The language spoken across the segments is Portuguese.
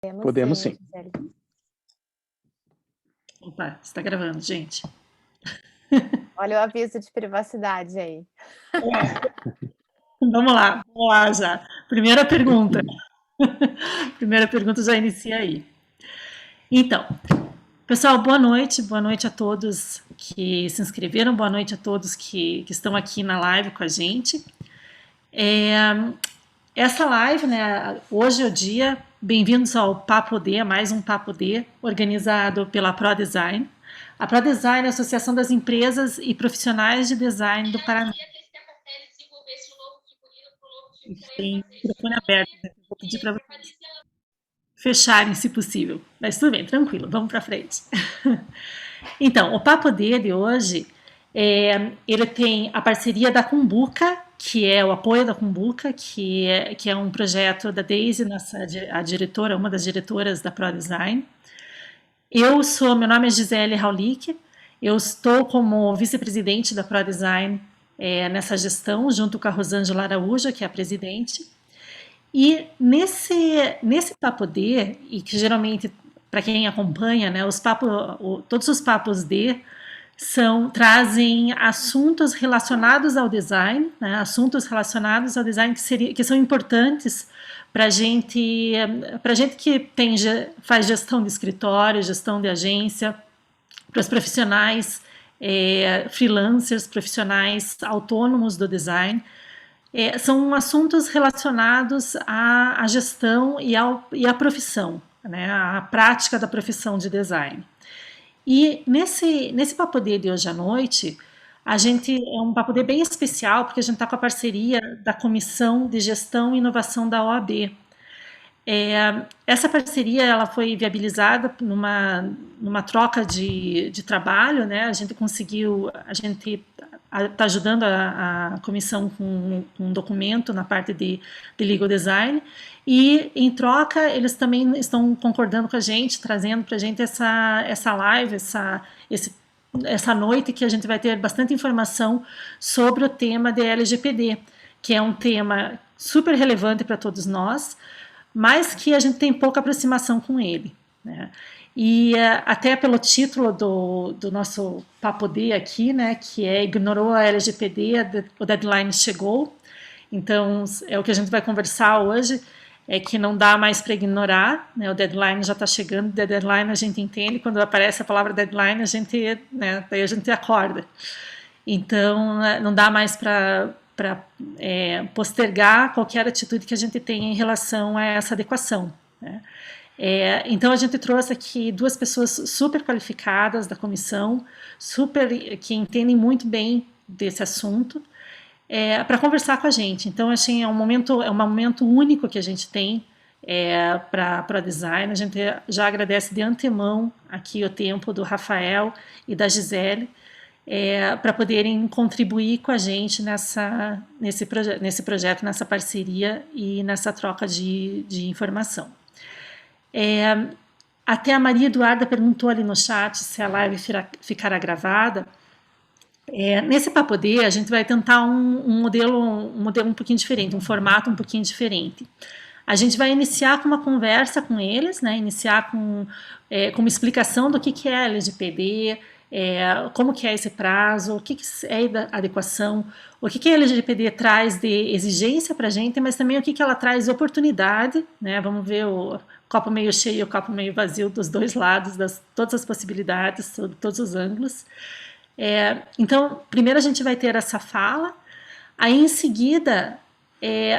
Podemos sim. Gisele. Opa, está gravando, gente. Olha o aviso de privacidade aí. Vamos lá já. Primeira pergunta. Primeira pergunta já inicia aí. Então, pessoal, boa noite a todos que se inscreveram, boa noite a todos que estão aqui na live com a gente. Essa live, né, hoje é o dia, bem-vindos ao Papo D, mais um Papo D, organizado pela ProDesign. A ProDesign é a Associação das Empresas e Profissionais de Design do Paraná. Tem microfone aberto, né? Vou pedir para vocês fecharem, se possível. Mas tudo bem, tranquilo, vamos para frente. Então, o Papo D de hoje, ele tem a parceria da Cumbuca, que é o apoio da Cumbuca, que é um projeto da Daisy, a diretora, uma das diretoras da ProDesign. Meu nome é Gisele Raulich, eu estou como vice-presidente da ProDesign nessa gestão, junto com a Rosângela Araújo, que é a presidente. E nesse Papo D, e que geralmente, para quem acompanha, né, todos os Papos D trazem assuntos relacionados ao design, né, que são importantes para a gente que faz gestão de escritório, gestão de agência, para os profissionais freelancers, profissionais autônomos do design. São assuntos relacionados à gestão e à profissão, né, à prática da profissão de design. E nesse Papo D de hoje à noite, é um Papo D bem especial, porque a gente está com a parceria da Comissão de Gestão e Inovação da OAB. Essa parceria ela foi viabilizada numa troca de trabalho, né? A gente está ajudando a comissão com um documento na parte de legal design, e em troca eles também estão concordando com a gente, trazendo para a gente essa live, essa noite que a gente vai ter bastante informação sobre o tema de LGPD, que é um tema super relevante para todos nós, mas que a gente tem pouca aproximação com ele, né? E até pelo título do nosso Papo D aqui, né, que ignorou a LGPD, o deadline chegou. Então, é o que a gente vai conversar hoje, é que não dá mais para ignorar, né, o deadline já está chegando, deadline a gente entende, quando aparece a palavra deadline, daí a gente acorda. Então, não dá mais para postergar qualquer atitude que a gente tenha em relação a essa adequação, né? Então a gente trouxe aqui duas pessoas super qualificadas da comissão, que entendem muito bem desse assunto, para conversar com a gente. Então assim, é um momento único que a gente tem para design. A gente já agradece de antemão aqui o tempo do Rafael e da Gisele, para poderem contribuir com a gente nesse projeto, nessa parceria e nessa troca de informação. Até a Maria Eduarda perguntou ali no chat se a live ficará gravada. Nesse Papo D, a gente vai tentar um modelo um pouquinho diferente, um formato um pouquinho diferente. A gente vai iniciar com uma conversa com eles, né? Iniciar com uma explicação do que é LGPD, como que é esse prazo, o que é adequação, o que a LGPD traz de exigência para a gente, mas também o que ela traz de oportunidade, né? Vamos ver o copo meio cheio e o copo meio vazio dos dois lados, todas as possibilidades, todos os ângulos. Então, primeiro a gente vai ter essa fala, aí em seguida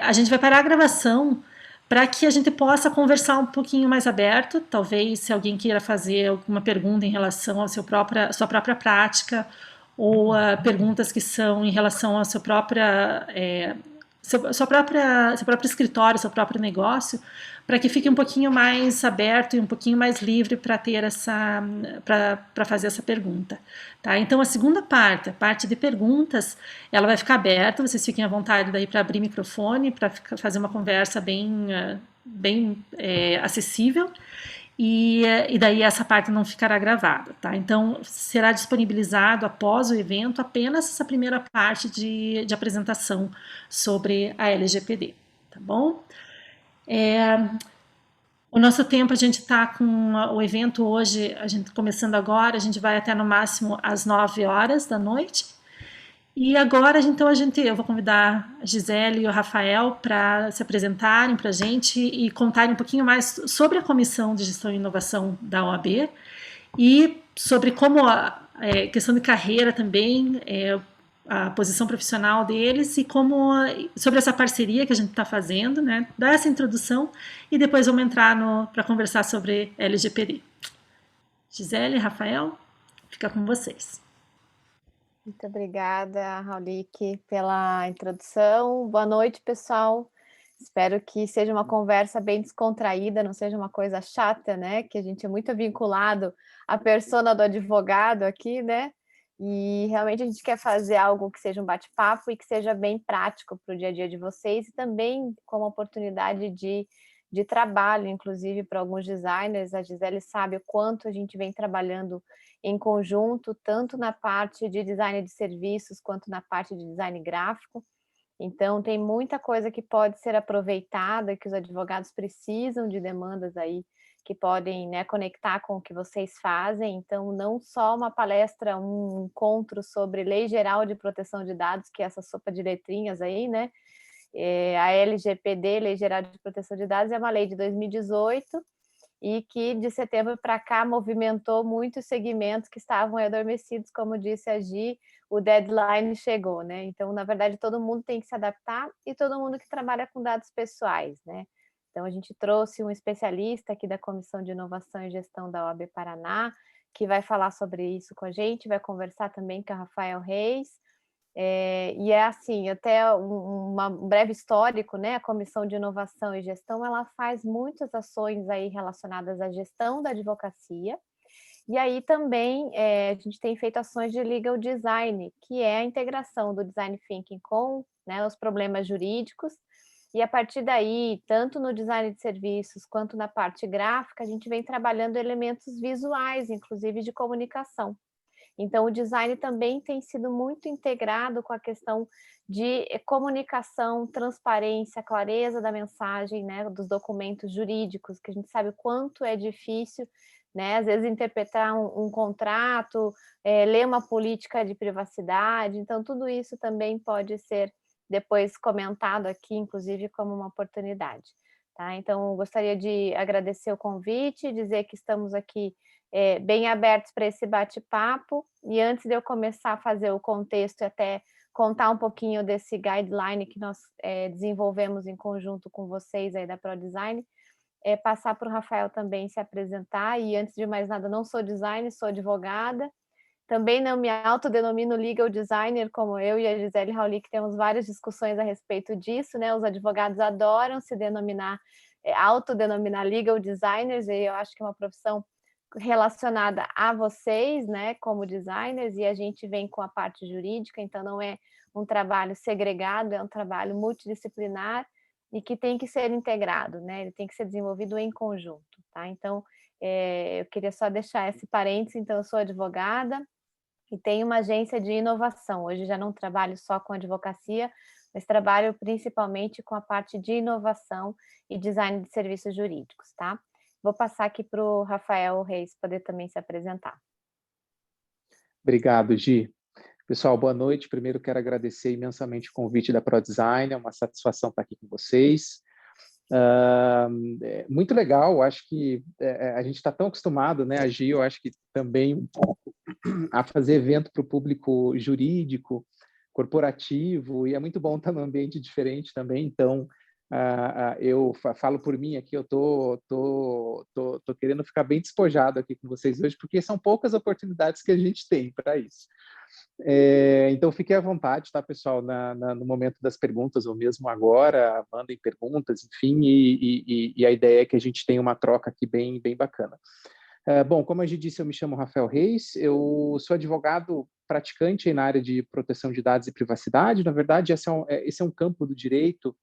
a gente vai parar a gravação para que a gente possa conversar um pouquinho mais aberto, talvez se alguém queira fazer alguma pergunta em relação à sua própria prática, ou perguntas que são em relação ao seu próprio escritório, seu próprio negócio, para que fique um pouquinho mais aberto e um pouquinho mais livre para fazer essa pergunta, tá? Então a segunda parte, a parte de perguntas, ela vai ficar aberta, vocês fiquem à vontade daí para abrir microfone, para fazer uma conversa bem acessível, e daí essa parte não ficará gravada, tá? Então será disponibilizado após o evento apenas essa primeira parte de apresentação sobre a LGPD, tá bom? O nosso tempo, a gente está com o evento hoje, a gente começando agora, a gente vai até no máximo às 9 horas da noite. E agora, então, eu vou convidar a Gisele e o Rafael para se apresentarem para a gente e contarem um pouquinho mais sobre a Comissão de Gestão e Inovação da OAB e sobre como a questão de carreira também, a posição profissional deles e como sobre essa parceria que a gente está fazendo, né? Dar essa introdução e depois vamos entrar para conversar sobre LGPD. Gisele, Rafael, fica com vocês. Muito obrigada, Raulique, pela introdução. Boa noite, pessoal. Espero que seja uma conversa bem descontraída, não seja uma coisa chata, né? Que a gente é muito vinculado à persona do advogado aqui, né? E realmente a gente quer fazer algo que seja um bate-papo e que seja bem prático para o dia a dia de vocês e também como oportunidade de trabalho, inclusive para alguns designers. A Gisele sabe o quanto a gente vem trabalhando em conjunto, tanto na parte de design de serviços quanto na parte de design gráfico. Então, tem muita coisa que pode ser aproveitada, que os advogados precisam de demandas aí, que podem, né, conectar com o que vocês fazem. Então, não só uma palestra, um encontro sobre Lei Geral de Proteção de Dados, que é essa sopa de letrinhas aí, né? A LGPD, Lei Geral de Proteção de Dados, é uma lei de 2018, e que de setembro para cá movimentou muitos segmentos que estavam adormecidos, como disse a Gi, o deadline chegou, né? Então, na verdade, todo mundo tem que se adaptar e todo mundo que trabalha com dados pessoais, né? Então, a gente trouxe um especialista aqui da Comissão de Inovação e Gestão da OAB Paraná, que vai falar sobre isso com a gente, vai conversar também com o Rafael Reis, e é assim, até um breve histórico, né? A Comissão de Inovação e Gestão, ela faz muitas ações aí relacionadas à gestão da advocacia, e aí também a gente tem feito ações de legal design, que é a integração do design thinking com, né, os problemas jurídicos, e a partir daí, tanto no design de serviços quanto na parte gráfica, a gente vem trabalhando elementos visuais, inclusive de comunicação. Então, o design também tem sido muito integrado com a questão de comunicação, transparência, clareza da mensagem, né, dos documentos jurídicos, que a gente sabe o quanto é difícil, né, às vezes interpretar um contrato, ler uma política de privacidade. Então, tudo isso também pode ser depois comentado aqui, inclusive como uma oportunidade. Tá? Então, gostaria de agradecer o convite, dizer que estamos aqui bem abertos para esse bate-papo. E antes de eu começar a fazer o contexto e até contar um pouquinho desse guideline que nós desenvolvemos em conjunto com vocês aí da ProDesign, passar para o Rafael também se apresentar. E antes de mais nada, não sou designer, sou advogada. Também não me autodenomino legal designer, como eu e a Gisele Raulique temos várias discussões a respeito disso, né? Os advogados adoram se denominar, autodenominar legal designers, e eu acho que é uma profissão relacionada a vocês, né, como designers, e a gente vem com a parte jurídica, então não é um trabalho segregado, é um trabalho multidisciplinar e que tem que ser integrado, né? Ele tem que ser desenvolvido em conjunto, tá? Então, eu queria só deixar esse parênteses. Então, eu sou advogada e tenho uma agência de inovação. Hoje já não trabalho só com advocacia, mas trabalho principalmente com a parte de inovação e design de serviços jurídicos, tá? Vou passar aqui para o Rafael Reis poder também se apresentar. Obrigado, Gi. Pessoal, boa noite. Primeiro quero agradecer imensamente o convite da ProDesign, é uma satisfação estar aqui com vocês. Muito legal, acho que a gente está tão acostumado, né, a Gi, eu acho que também um pouco, a fazer evento para o público jurídico, corporativo, e é muito bom estar num ambiente diferente também, então eu falo por mim aqui, eu tô querendo ficar bem despojado aqui com vocês hoje, porque são poucas oportunidades que a gente tem para isso. Então, fiquem à vontade, tá, pessoal, no momento das perguntas, ou mesmo agora, mandem perguntas, enfim, e a ideia é que a gente tenha uma troca aqui bem bacana. Bom, como a gente disse, eu me chamo Rafael Reis, eu sou advogado praticante na área de proteção de dados e privacidade. Na verdade, esse é um campo do direito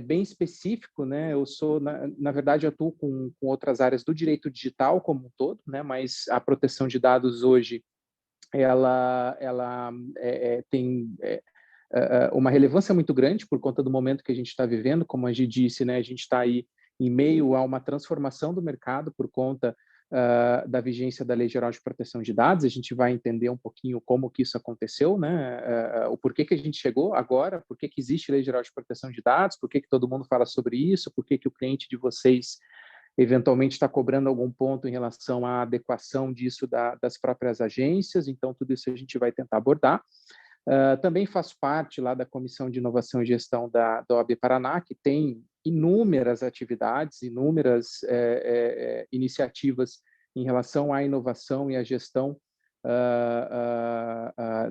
bem específico, né? Eu sou, na verdade, atuo com outras áreas do direito digital como um todo, né? Mas a proteção de dados hoje ela tem uma relevância muito grande por conta do momento que a gente está vivendo. Como a gente disse, né, a gente está aí em meio a uma transformação do mercado por conta da vigência da Lei Geral de Proteção de Dados. A gente vai entender um pouquinho como que isso aconteceu, né? O porquê que a gente chegou agora, por que que existe Lei Geral de Proteção de Dados, por que que todo mundo fala sobre isso, por que que o cliente de vocês eventualmente está cobrando algum ponto em relação à adequação disso das próprias agências. Então, tudo isso a gente vai tentar abordar. Também faço parte lá da Comissão de Inovação e Gestão da OAB Paraná, que tem inúmeras atividades, inúmeras iniciativas em relação à inovação e à gestão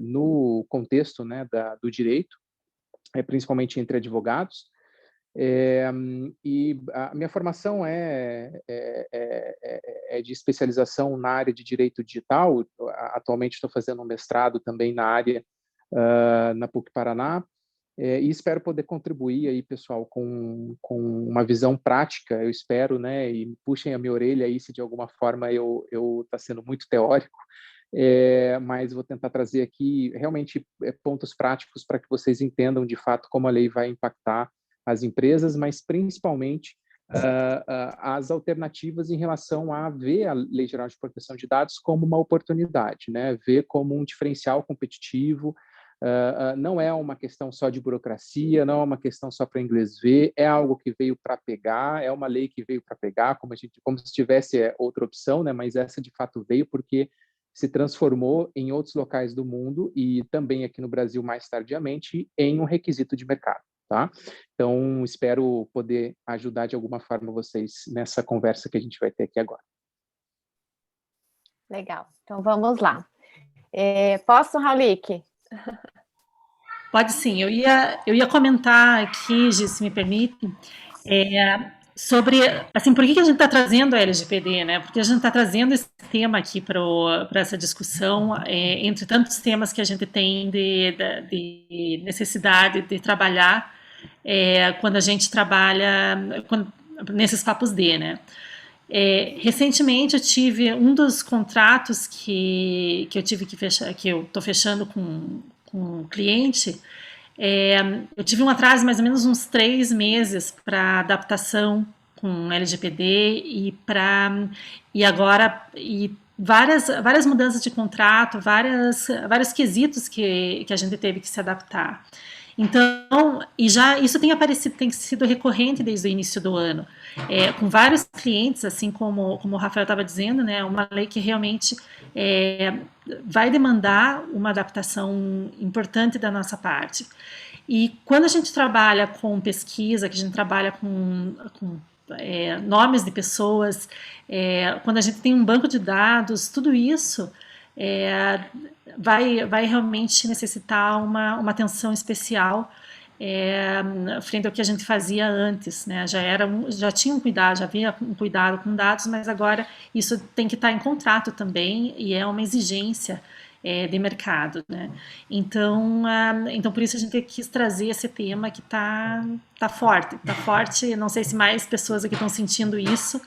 no contexto, né, do direito, principalmente entre advogados. E a minha formação é de especialização na área de direito digital. Atualmente estou fazendo um mestrado também na área na PUC Paraná, e espero poder contribuir aí, pessoal, com uma visão prática, eu espero, né, e puxem a minha orelha aí se de alguma forma eu está sendo muito teórico, mas vou tentar trazer aqui realmente pontos práticos para que vocês entendam de fato como a lei vai impactar as empresas, mas principalmente as alternativas em relação a ver a Lei Geral de Proteção de Dados como uma oportunidade, né, ver como um diferencial competitivo. Não é uma questão só de burocracia, não é uma questão só para inglês ver, é algo que veio para pegar, é uma lei que veio para pegar, como se tivesse outra opção, né? Mas essa de fato veio porque se transformou em outros locais do mundo e também aqui no Brasil mais tardiamente em um requisito de mercado, tá? Então, espero poder ajudar de alguma forma vocês nessa conversa que a gente vai ter aqui agora. Legal, então vamos lá. Posso, Raulik? Pode sim, eu ia comentar aqui, Gi, se me permite, sobre, assim, por que a gente está trazendo a LGPD, né? Porque a gente está trazendo esse tema aqui para essa discussão, entre tantos temas que a gente tem de necessidade de trabalhar quando a gente trabalha nesses papos D, né? Recentemente eu tive um dos contratos que eu tive que fechar, que eu estou fechando com um cliente. Eu tive um atraso mais ou menos uns 3 meses para adaptação com LGPD e agora várias mudanças de contrato, vários quesitos que a gente teve que se adaptar. Então, e já isso tem sido recorrente desde o início do ano, com vários clientes, assim como o Rafael estava dizendo, né, uma lei que realmente vai demandar uma adaptação importante da nossa parte. E quando a gente trabalha com pesquisa, que a gente trabalha com nomes de pessoas, quando a gente tem um banco de dados, tudo isso vai realmente necessitar uma atenção especial frente ao que a gente fazia antes, né? Já tinha um cuidado, já havia um cuidado com dados, mas agora isso tem que estar em contrato também e é uma exigência de mercado, né? Então por isso a gente quis trazer esse tema que tá forte. Não sei se mais pessoas aqui estão sentindo isso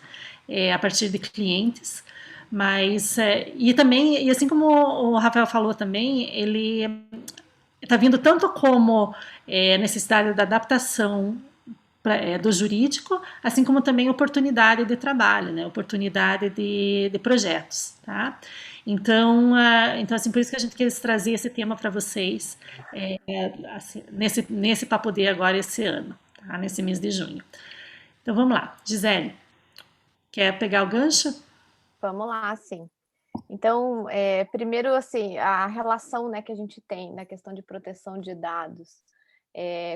a partir de clientes, mas e assim como o Rafael falou também, ele está vindo tanto como necessidade da adaptação do jurídico, assim como também oportunidade de trabalho, né? Oportunidade de projetos, tá? Então, assim, por isso que a gente quis trazer esse tema para vocês assim, nesse Papo D agora esse ano, tá? Nesse mês de junho. Então, vamos lá. Gisele, quer pegar o gancho? Vamos lá, sim. Então, primeiro, assim, a relação, né, que a gente tem na questão de proteção de dados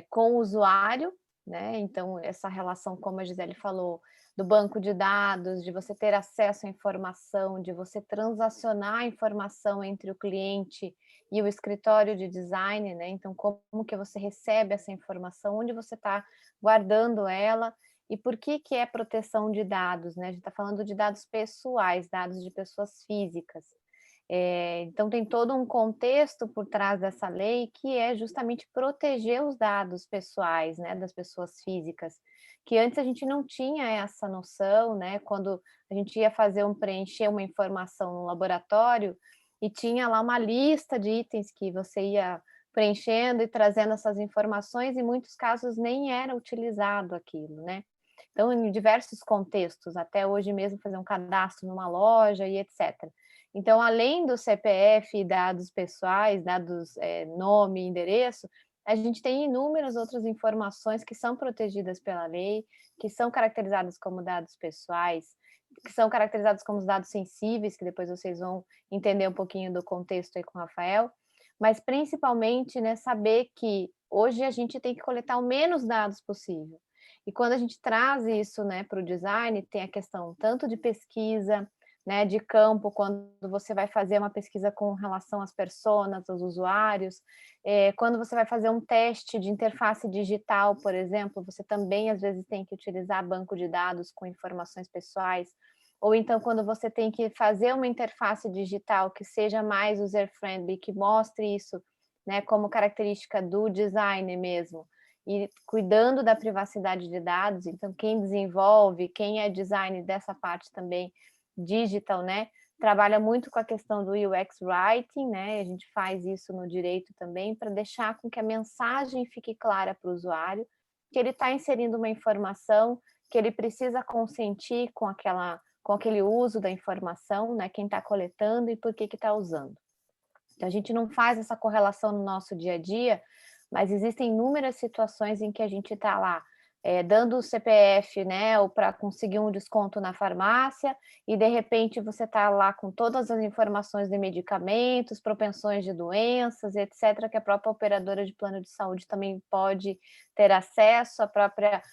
com o usuário, né? Então, essa relação, como a Gisele falou, do banco de dados, de você ter acesso à informação, de você transacionar a informação entre o cliente e o escritório de design, né? Então, como que você recebe essa informação, onde você está guardando ela, e por que é proteção de dados, né? A gente está falando de dados pessoais, dados de pessoas físicas. Então, tem todo um contexto por trás dessa lei que é justamente proteger os dados pessoais, né, das pessoas físicas, que antes a gente não tinha essa noção, né, quando a gente ia preencher uma informação no laboratório e tinha lá uma lista de itens que você ia preenchendo e trazendo essas informações, e em muitos casos nem era utilizado aquilo, né? Então, em diversos contextos, até hoje mesmo fazer um cadastro numa loja e etc. Então, além do CPF, dados pessoais, dados nome, endereço, a gente tem inúmeras outras informações que são protegidas pela lei, que são caracterizadas como dados pessoais, que são caracterizados como dados sensíveis, que depois vocês vão entender um pouquinho do contexto aí com o Rafael, mas principalmente, né, saber que hoje a gente tem que coletar o menos dados possível. E quando a gente traz isso, né, para o design, tem a questão tanto de pesquisa, né, de campo, quando você vai fazer uma pesquisa com relação às personas, aos usuários, quando você vai fazer um teste de interface digital, por exemplo, você também às vezes tem que utilizar banco de dados com informações pessoais, ou então quando você tem que fazer uma interface digital que seja mais user-friendly, que mostre isso, né, como característica do design mesmo, e cuidando da privacidade de dados, então quem desenvolve, quem é design dessa parte também digital, né, trabalha muito com a questão do UX Writing, né, a gente faz isso no direito também, para deixar com que a mensagem fique clara para o usuário, que ele está inserindo uma informação, que ele precisa consentir com aquele uso da informação, né, quem está coletando e por que está usando. Então, a gente não faz essa correlação no nosso dia a dia, mas existem inúmeras situações em que a gente está lá dando o CPF, né, ou para conseguir um desconto na farmácia, e de repente você está lá com todas as informações de medicamentos, propensões de doenças, etc., que a própria operadora de plano de saúde também pode ter acesso, a própria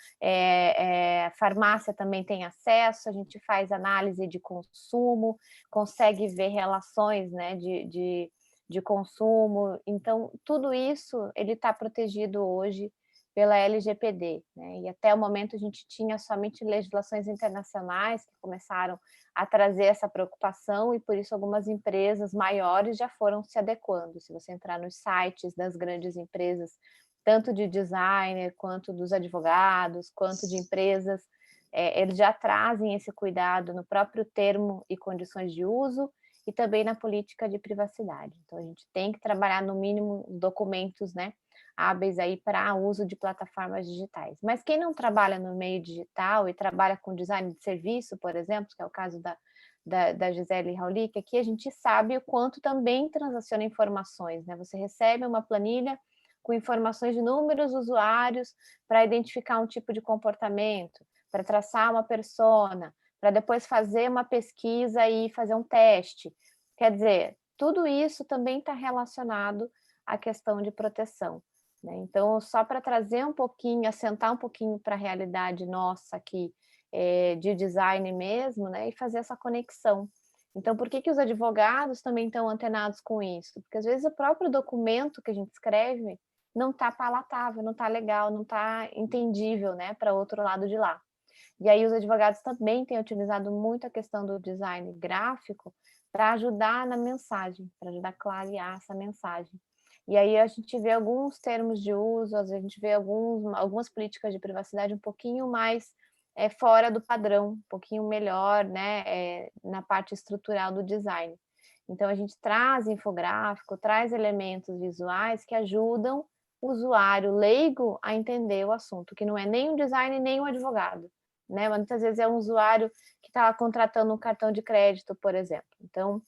farmácia também tem acesso, a gente faz análise de consumo, consegue ver relações, né, de consumo, então tudo isso ele está protegido hoje pela LGPD, né? E até o momento a gente tinha somente legislações internacionais que começaram a trazer essa preocupação e por isso algumas empresas maiores já foram se adequando. Se você entrar nos sites das grandes empresas, tanto de designer quanto dos advogados, quanto de empresas, eles já trazem esse cuidado no próprio termo e condições de uso e também na política de privacidade. Então a gente tem que trabalhar no mínimo documentos, né, hábeis aí para uso de plataformas digitais. Mas quem não trabalha no meio digital e trabalha com design de serviço, por exemplo, que é o caso da Gisele Raulic, aqui a gente sabe o quanto também transaciona informações, né? Você recebe uma planilha com informações de inúmeros usuários para identificar um tipo de comportamento, para traçar uma persona, para depois fazer uma pesquisa e fazer um teste. Quer dizer, tudo isso também está relacionado à questão de proteção. Então, só para trazer um pouquinho, assentar um pouquinho para a realidade nossa aqui, de design mesmo, né, e fazer essa conexão. Então, por que os advogados também estão antenados com isso? Porque às vezes o próprio documento que a gente escreve não está palatável, não está legal, não está entendível, né, para o outro lado de lá. E aí os advogados também têm utilizado muito a questão do design gráfico para ajudar na mensagem, para ajudar a clarear essa mensagem. E aí a gente vê alguns termos de uso, a gente vê algumas políticas de privacidade um pouquinho mais fora do padrão, um pouquinho melhor, né, na parte estrutural do design. Então a gente traz infográfico, traz elementos visuais que ajudam o usuário leigo a entender o assunto, que não é nem um design nem um advogado, né? Muitas vezes é um usuário que está contratando um cartão de crédito, por exemplo. Então,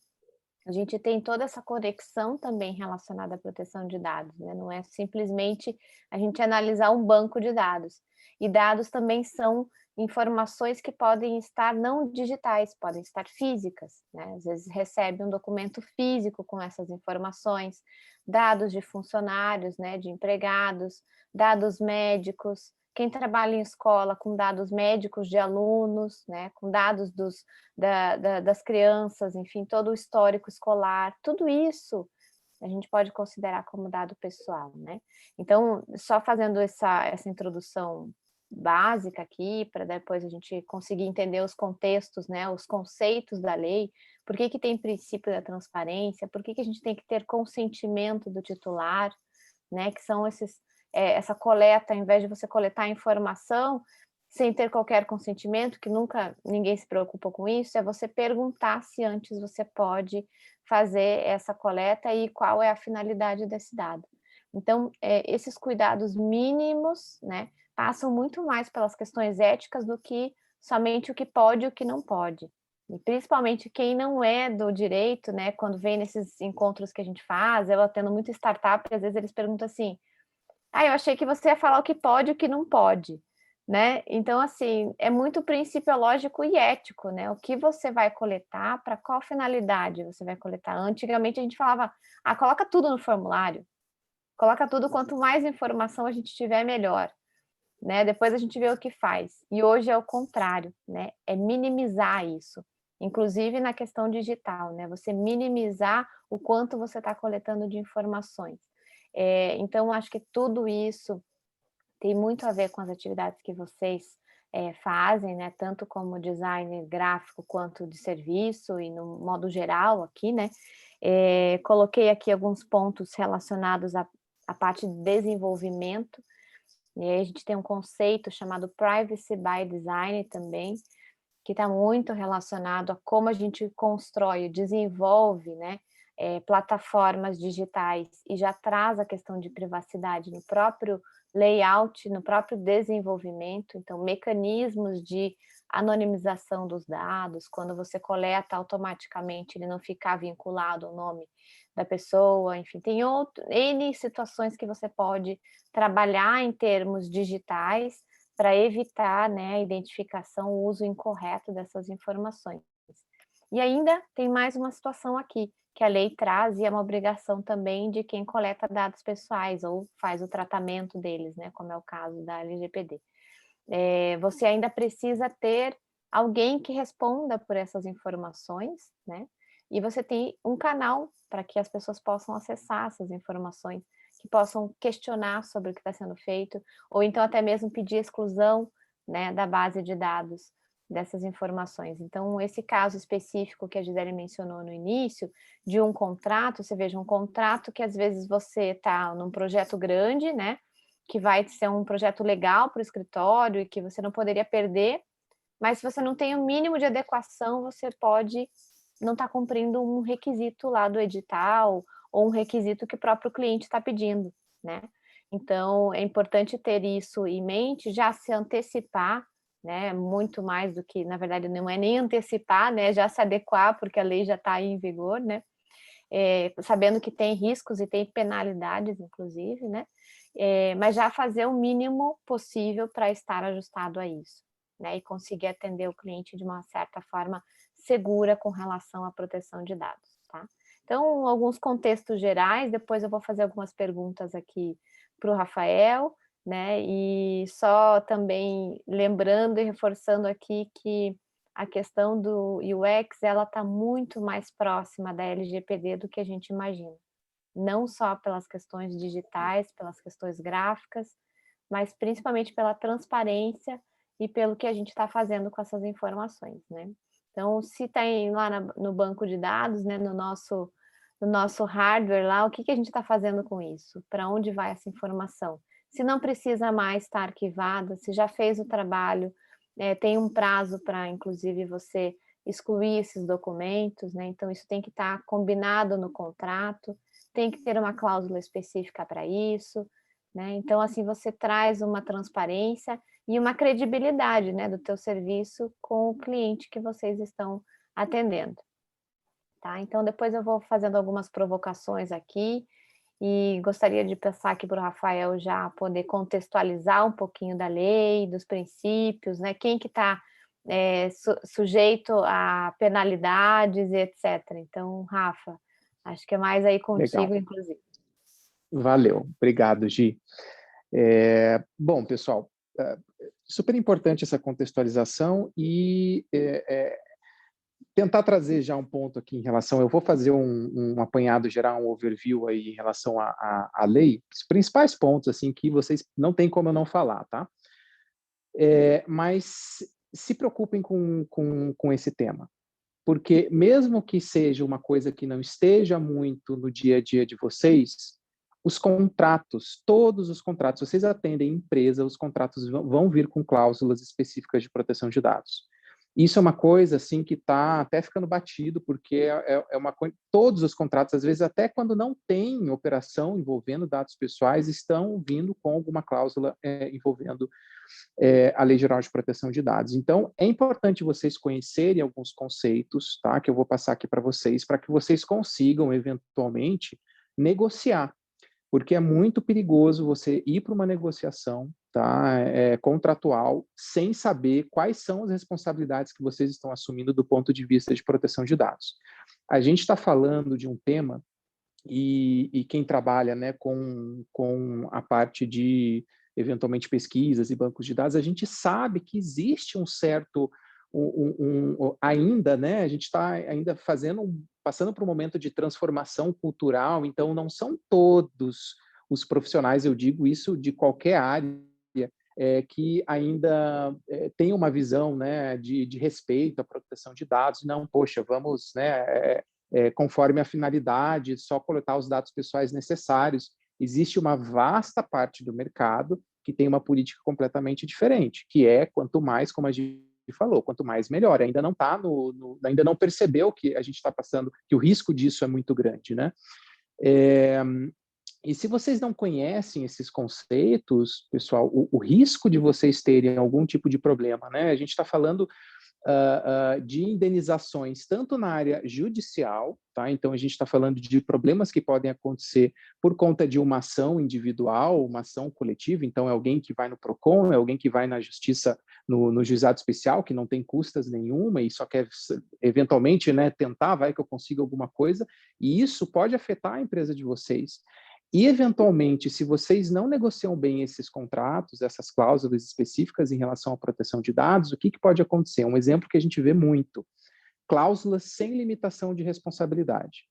a gente tem toda essa conexão também relacionada à proteção de dados, né? Não é simplesmente a gente analisar um banco de dados. E dados também são informações que podem estar não digitais, podem estar físicas, né? Às vezes recebe um documento físico com essas informações, dados de funcionários, né? De empregados, dados médicos, quem trabalha em escola com dados médicos de alunos, né, com dados das crianças, enfim, todo o histórico escolar, tudo isso a gente pode considerar como dado pessoal, né? Então, só fazendo essa introdução básica aqui, para depois a gente conseguir entender os contextos, né, os conceitos da lei, por que tem princípio da transparência, por que a gente tem que ter consentimento do titular, né, que são essa coleta, ao invés de você coletar informação sem ter qualquer consentimento, que nunca ninguém se preocupa com isso, é você perguntar se antes você pode fazer essa coleta e qual é a finalidade desse dado. Então, esses cuidados mínimos, né, passam muito mais pelas questões éticas do que somente o que pode e o que não pode. E principalmente quem não é do direito, né, quando vem nesses encontros que a gente faz, eu atendo muito startup, e às vezes eles perguntam assim: eu achei que você ia falar o que pode e o que não pode, né? Então, assim, é muito principiológico e ético, né? O que você vai coletar, para qual finalidade você vai coletar. Antigamente a gente falava, coloca tudo no formulário, coloca tudo, quanto mais informação a gente tiver, melhor, né? Depois a gente vê o que faz. E hoje é o contrário, né? É minimizar isso, inclusive na questão digital, né? Você minimizar o quanto você está coletando de informações. Então, acho que tudo isso tem muito a ver com as atividades que vocês fazem, né? Tanto como designer gráfico quanto de serviço e no modo geral aqui, né? Coloquei aqui alguns pontos relacionados à parte de desenvolvimento. E aí a gente tem um conceito chamado Privacy by Design também, que está muito relacionado a como a gente constrói, desenvolve, né, plataformas digitais e já traz a questão de privacidade no próprio layout, no próprio desenvolvimento. Então, mecanismos de anonimização dos dados, quando você coleta automaticamente, ele não ficar vinculado ao nome da pessoa, enfim, tem N situações que você pode trabalhar em termos digitais para evitar, né, a identificação, o uso incorreto dessas informações. E ainda tem mais uma situação aqui, que a lei traz, e é uma obrigação também de quem coleta dados pessoais ou faz o tratamento deles, né, como é o caso da LGPD. Você ainda precisa ter alguém que responda por essas informações, né? E você tem um canal para que as pessoas possam acessar essas informações, que possam questionar sobre o que está sendo feito, ou então até mesmo pedir exclusão, né, da base de dados dessas informações. Então, esse caso específico que a Gisele mencionou no início, de um contrato, você veja, um contrato que às vezes você está num projeto grande, né, que vai ser um projeto legal para o escritório e que você não poderia perder, mas se você não tem o mínimo de adequação, você pode não estar cumprindo um requisito lá do edital ou um requisito que o próprio cliente está pedindo, né? Então, é importante ter isso em mente, já se antecipar, né? Muito mais do que, na verdade, não é nem antecipar, né? Já se adequar, porque a lei já está aí em vigor, né? Sabendo que tem riscos e tem penalidades, inclusive, né? Mas já fazer o mínimo possível para estar ajustado a isso, né? E conseguir atender o cliente de uma certa forma segura com relação à proteção de dados, tá? Então, alguns contextos gerais, depois eu vou fazer algumas perguntas aqui para o Rafael, né? E só também lembrando e reforçando aqui que a questão do UX, ela está muito mais próxima da LGPD do que a gente imagina. Não só pelas questões digitais, pelas questões gráficas, mas principalmente pela transparência e pelo que a gente está fazendo com essas informações, né? Então, se tem lá no banco de dados, né, no nosso hardware lá, o que a gente está fazendo com isso? Para onde vai essa informação? Se não precisa mais estar arquivada, se já fez o trabalho, tem um prazo para, inclusive, você excluir esses documentos, né? Então, isso tem que estar combinado no contrato, tem que ter uma cláusula específica para isso, né? Então, assim, você traz uma transparência e uma credibilidade, né, do teu serviço com o cliente que vocês estão atendendo, tá? Então, depois eu vou fazendo algumas provocações aqui e gostaria de passar aqui para o Rafael já poder contextualizar um pouquinho da lei, dos princípios, né? Quem que está sujeito a penalidades e etc. Então, Rafa, acho que é mais aí contigo, Legal. inclusive. Valeu, obrigado, Gi. Bom, pessoal, super importante essa contextualização e tentar trazer já um ponto aqui em relação, eu vou fazer um apanhado geral, um overview aí em relação à lei, os principais pontos assim que vocês não tem como eu não falar, tá? Mas se preocupem com esse tema, porque mesmo que seja uma coisa que não esteja muito no dia a dia de vocês, os contratos, todos os contratos, vocês atendem empresa, os contratos vão vir com cláusulas específicas de proteção de dados. Isso é uma coisa assim que está até ficando batido, porque é uma coisa, todos os contratos, às vezes até quando não tem operação envolvendo dados pessoais, estão vindo com alguma cláusula envolvendo a Lei Geral de Proteção de Dados. Então, é importante vocês conhecerem alguns conceitos, tá, que eu vou passar aqui para que vocês consigam, eventualmente, negociar, porque é muito perigoso você ir para uma negociação, tá, contratual, sem saber quais são as responsabilidades que vocês estão assumindo do ponto de vista de proteção de dados. A gente está falando de um tema, e quem trabalha, né, com a parte de, eventualmente, pesquisas e bancos de dados, a gente sabe que existe um certo, ainda, né, a gente está ainda passando por um momento de transformação cultural, então não são todos os profissionais, eu digo isso de qualquer área, que ainda tem uma visão, né, de respeito à proteção de dados. Não, poxa, vamos, né, conforme a finalidade, só coletar os dados pessoais necessários. Existe uma vasta parte do mercado que tem uma política completamente diferente, que é quanto mais, como a gente falou, quanto mais melhor. Ainda não tá ainda não percebeu que a gente está passando, que o risco disso é muito grande, né? E se vocês não conhecem esses conceitos, pessoal, o risco de vocês terem algum tipo de problema, né? A gente está falando de indenizações tanto na área judicial, tá? Então a gente está falando de problemas que podem acontecer por conta de uma ação individual, uma ação coletiva. Então é alguém que vai no Procon, é alguém que vai na justiça, no juizado especial, que não tem custas nenhuma e só quer eventualmente, né, tentar, vai que eu consiga alguma coisa, e isso pode afetar a empresa de vocês. E, eventualmente, se vocês não negociam bem esses contratos, essas cláusulas específicas em relação à proteção de dados, o que pode acontecer? Um exemplo que a gente vê muito: cláusulas sem limitação de responsabilidade.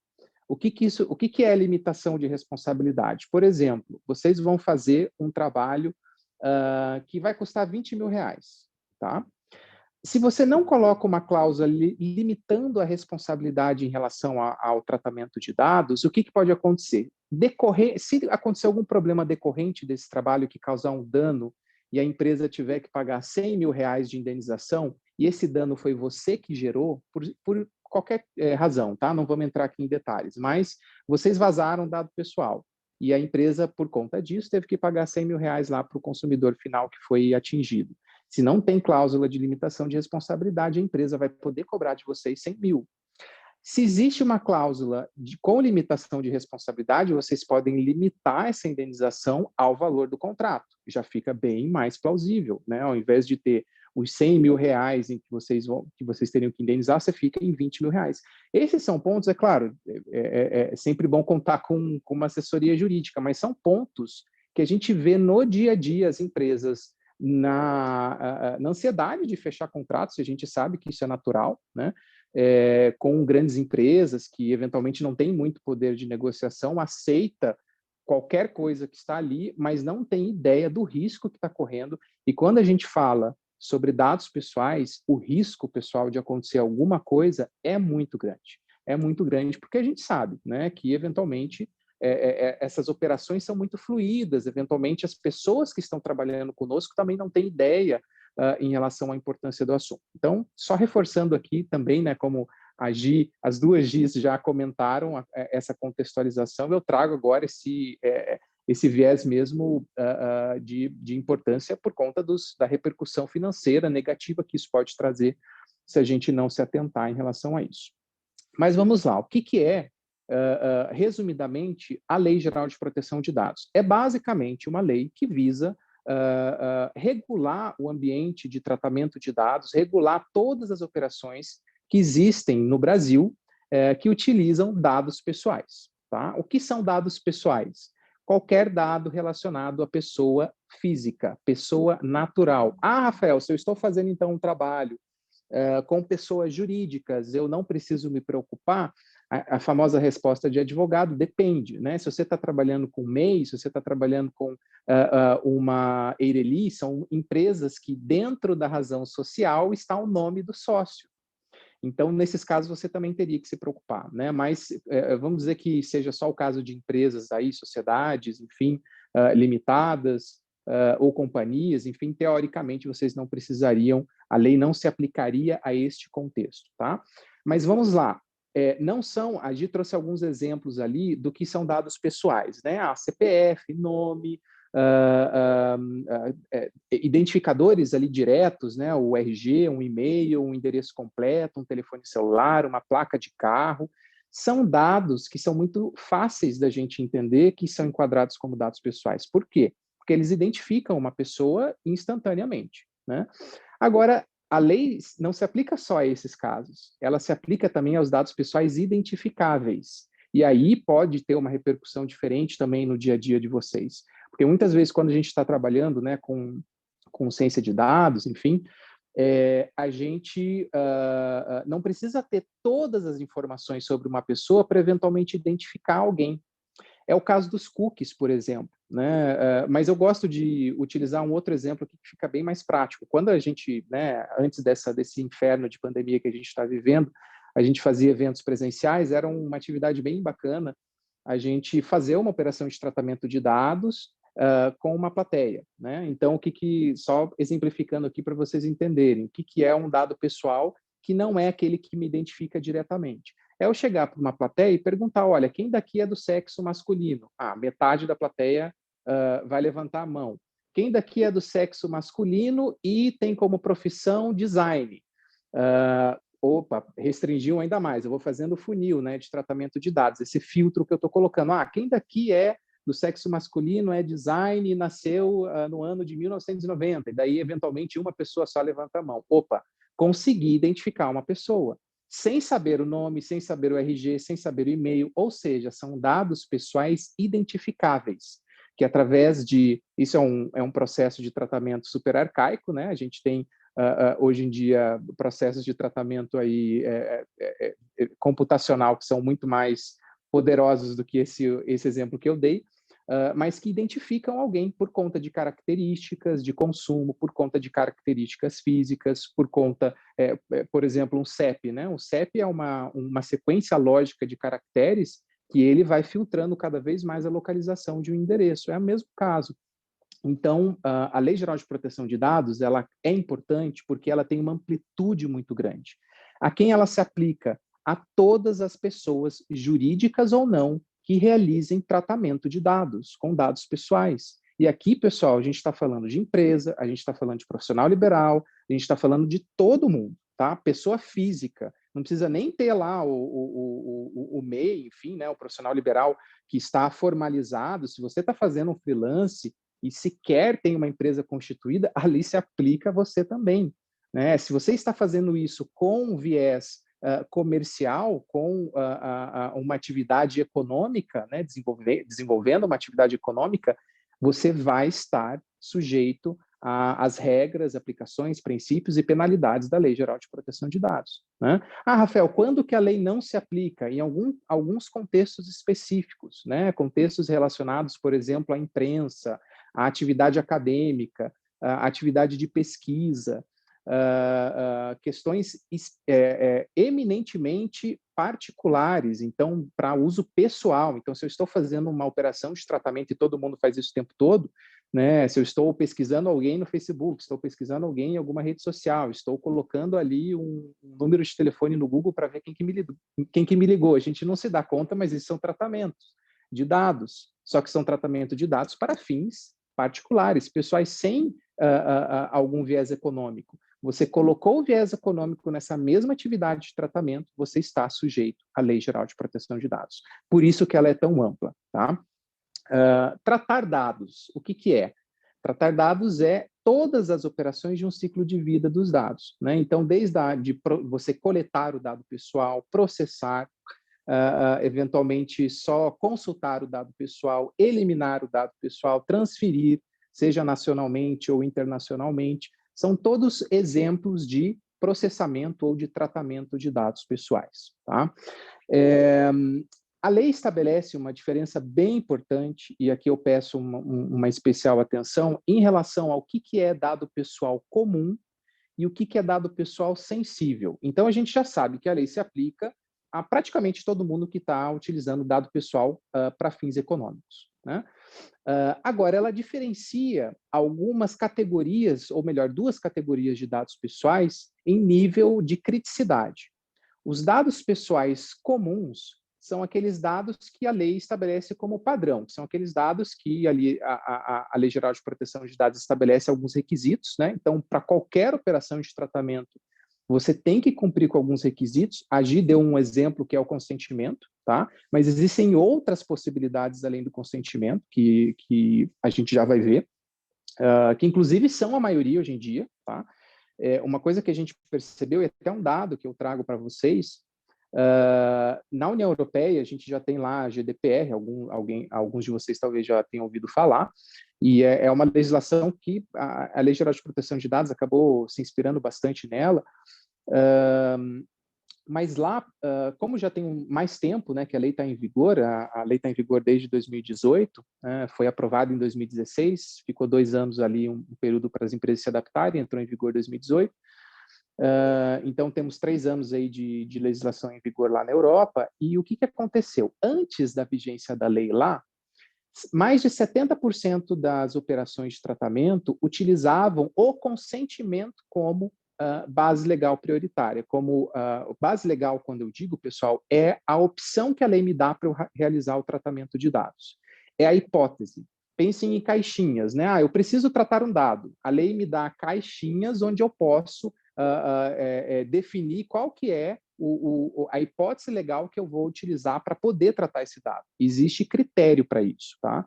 O que é limitação de responsabilidade? Por exemplo, vocês vão fazer um trabalho que vai custar R$20.000, tá? Se você não coloca uma cláusula limitando a responsabilidade em relação ao tratamento de dados, o que pode acontecer? Se acontecer algum problema decorrente desse trabalho que causar um dano e a empresa tiver que pagar R$100.000 de indenização, e esse dano foi você que gerou, por qualquer razão, tá? Não vamos entrar aqui em detalhes, mas vocês vazaram dado pessoal, e a empresa, por conta disso, teve que pagar R$100.000 lá para o consumidor final que foi atingido. Se não tem cláusula de limitação de responsabilidade, a empresa vai poder cobrar de vocês 100 mil. Se existe uma cláusula com limitação de responsabilidade, vocês podem limitar essa indenização ao valor do contrato. Já fica bem mais plausível, né? Ao invés de ter os R$100.000 em que vocês teriam que indenizar, você fica em R$20.000. Esses são pontos, é claro, é sempre bom contar com uma assessoria jurídica, mas são pontos que a gente vê no dia a dia as empresas na ansiedade de fechar contratos, a gente sabe que isso é natural, né? Com grandes empresas que eventualmente não têm muito poder de negociação, aceita qualquer coisa que está ali, mas não tem ideia do risco que está correndo. E quando a gente fala sobre dados pessoais, o risco pessoal de acontecer alguma coisa é muito grande. É muito grande porque a gente sabe, né, que eventualmente essas operações são muito fluídas, eventualmente as pessoas que estão trabalhando conosco também não têm ideia em relação à importância do assunto. Então, só reforçando aqui também, né, como as duas Gis já comentaram essa contextualização, eu trago agora esse viés mesmo de importância por conta da repercussão financeira negativa que isso pode trazer se a gente não se atentar em relação a isso. Mas vamos lá, o que é, resumidamente, a Lei Geral de Proteção de Dados? É basicamente uma lei que visa regular o ambiente de tratamento de dados, regular todas as operações que existem no Brasil que utilizam dados pessoais. Tá? O que são dados pessoais? Qualquer dado relacionado à pessoa física, pessoa natural. Ah, Rafael, se eu estou fazendo então um trabalho com pessoas jurídicas, eu não preciso me preocupar? A famosa resposta de advogado: depende, né? Se você está trabalhando com MEI, se você está trabalhando com uma EIRELI, são empresas que dentro da razão social está o nome do sócio. Então, nesses casos, você também teria que se preocupar, né? Mas vamos dizer que seja só o caso de empresas aí, sociedades, enfim, limitadas, ou companhias, enfim, teoricamente vocês não precisariam, a lei não se aplicaria a este contexto, tá? Mas vamos lá, não são, a Gi trouxe alguns exemplos ali do que são dados pessoais, né? CPF, nome, identificadores ali diretos, né? O RG, um e-mail, um endereço completo, um telefone celular, uma placa de carro, são dados que são muito fáceis da gente entender que são enquadrados como dados pessoais. Por quê? Porque eles identificam uma pessoa instantaneamente, né? Agora, a lei não se aplica só a esses casos, ela se aplica também aos dados pessoais identificáveis. E aí pode ter uma repercussão diferente também no dia a dia de vocês. Porque muitas vezes, quando a gente está trabalhando, né, com ciência de dados, enfim, a gente não precisa ter todas as informações sobre uma pessoa para eventualmente identificar alguém. É o caso dos cookies, por exemplo, né? Mas eu gosto de utilizar um outro exemplo aqui que fica bem mais prático. Quando a gente, né, antes desse inferno de pandemia que a gente está vivendo, a gente fazia eventos presenciais, era uma atividade bem bacana a gente fazer uma operação de tratamento de dados com uma plateia, né? Então, só exemplificando aqui para vocês entenderem, o que é um dado pessoal que não é aquele que me identifica diretamente. É eu chegar para uma plateia e perguntar, olha, quem daqui é do sexo masculino? Metade da plateia vai levantar a mão. Quem daqui é do sexo masculino e tem como profissão design? Restringiu ainda mais. Eu vou fazendo o funil, né, de tratamento de dados, esse filtro que eu estou colocando. Quem daqui é do sexo masculino, é design e nasceu no ano de 1990? E daí, eventualmente, uma pessoa só levanta a mão. Consegui identificar uma pessoa, sem saber o nome, sem saber o RG, sem saber o e-mail, ou seja, são dados pessoais identificáveis, que através de... Isso é um processo de tratamento super arcaico, né? A gente tem, hoje em dia, processos de tratamento aí, computacional que são muito mais poderosos do que esse exemplo que eu dei, mas que identificam alguém por conta de características de consumo, por conta de características físicas, por conta, por exemplo, um CEP, né? O CEP é uma sequência lógica de caracteres que ele vai filtrando cada vez mais a localização de um endereço. É o mesmo caso. Então, a Lei Geral de Proteção de Dados, ela é importante porque ela tem uma amplitude muito grande. A quem ela se aplica? A todas as pessoas, jurídicas ou não, que realizem tratamento de dados, com dados pessoais. E aqui, pessoal, a gente está falando de empresa, a gente está falando de profissional liberal, a gente está falando de todo mundo, tá? Pessoa física, não precisa nem ter lá o MEI, enfim, né, o profissional liberal que está formalizado. Se você está fazendo um freelance e sequer tem uma empresa constituída, ali se aplica a você também, né? Se você está fazendo isso com viés comercial, com uma atividade econômica, né, desenvolvendo uma atividade econômica, você vai estar sujeito às regras, aplicações, princípios e penalidades da Lei Geral de Proteção de Dados, né? Rafael, quando que a lei não se aplica? Em alguns contextos específicos, né? Contextos relacionados, por exemplo, à imprensa, à atividade acadêmica, à atividade de pesquisa, questões eminentemente particulares, então, para uso pessoal. Então, se eu estou fazendo uma operação de tratamento e todo mundo faz isso o tempo todo, né? Se eu estou pesquisando alguém no Facebook, estou pesquisando alguém em alguma rede social, estou colocando ali um número de telefone no Google para ver quem que me ligou. A gente não se dá conta, mas isso são tratamentos de dados, só que são tratamento de dados para fins particulares, pessoais sem algum viés econômico. Você colocou o viés econômico nessa mesma atividade de tratamento, você está sujeito à Lei Geral de Proteção de Dados. Por isso que ela é tão ampla, tá? Tratar dados, o que é? Tratar dados é todas as operações de um ciclo de vida dos dados, né? Então, desde você coletar o dado pessoal, processar, eventualmente só consultar o dado pessoal, eliminar o dado pessoal, transferir, seja nacionalmente ou internacionalmente, são todos exemplos de processamento ou de tratamento de dados pessoais, tá? A lei estabelece uma diferença bem importante, e aqui eu peço uma especial atenção, em relação ao que é dado pessoal comum e o que é dado pessoal sensível. Então, a gente já sabe que a lei se aplica a praticamente todo mundo que está utilizando dado pessoal para fins econômicos, né? Agora, ela diferencia algumas categorias, ou melhor, duas categorias de dados pessoais em nível de criticidade. Os dados pessoais comuns são aqueles dados que a lei estabelece como padrão, são aqueles dados que a Lei Geral de Proteção de Dados estabelece alguns requisitos, né? Então, para qualquer operação de tratamento, você tem que cumprir com alguns requisitos. A Gi deu um exemplo que é o consentimento, tá? Mas existem outras possibilidades além do consentimento, que a gente já vai ver, que inclusive são a maioria hoje em dia, tá? Uma coisa que a gente percebeu, e até um dado que eu trago para vocês, na União Europeia, a gente já tem lá a GDPR, alguns de vocês talvez já tenham ouvido falar, e é uma legislação que a Lei Geral de Proteção de Dados acabou se inspirando bastante nela, mas lá, como já tem mais tempo, né, que a lei está em vigor, a lei está em vigor desde 2018, foi aprovada em 2016, ficou 2 anos ali, um período para as empresas se adaptarem, entrou em vigor em 2018, então temos 3 anos aí de legislação em vigor lá na Europa, e o que aconteceu? Antes da vigência da lei lá, mais de 70% das operações de tratamento utilizavam o consentimento como base legal prioritária. Como base legal, quando eu digo, pessoal, é a opção que a lei me dá para eu realizar o tratamento de dados. É a hipótese. Pensem em caixinhas, né? Eu preciso tratar um dado. A lei me dá caixinhas onde eu posso definir qual que é a hipótese legal que eu vou utilizar para poder tratar esse dado. Existe critério para isso, tá?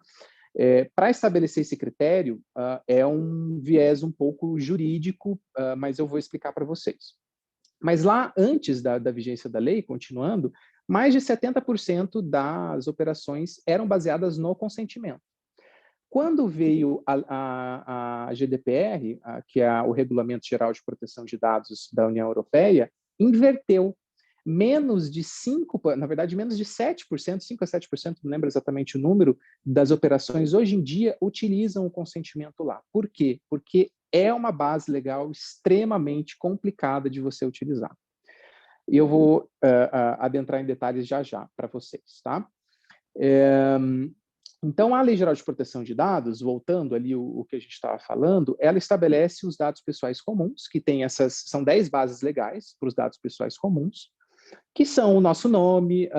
Para estabelecer esse critério, é um viés um pouco jurídico, mas eu vou explicar para vocês. Mas lá, antes da vigência da lei, continuando, mais de 70% das operações eram baseadas no consentimento. Quando veio a GDPR, que é o Regulamento Geral de Proteção de Dados da União Europeia, inverteu. Menos de 5%, na verdade, menos de 7%, 5 a 7%, não lembro exatamente o número, das operações hoje em dia utilizam o consentimento lá. Por quê? Porque é uma base legal extremamente complicada de você utilizar. E eu vou adentrar em detalhes já para vocês, tá? Então, a Lei Geral de Proteção de Dados, voltando ali o que a gente estava falando, ela estabelece os dados pessoais comuns, que tem são 10 bases legais para os dados pessoais comuns, que são o nosso nome,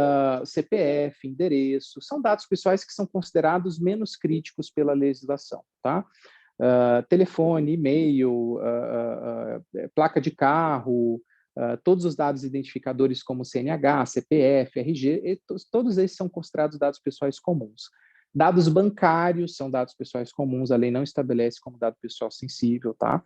CPF, endereço, são dados pessoais que são considerados menos críticos pela legislação, tá? Telefone, e-mail, placa de carro, todos os dados identificadores como CNH, CPF, RG, todos esses são considerados dados pessoais comuns. Dados bancários são dados pessoais comuns, a lei não estabelece como dado pessoal sensível, tá?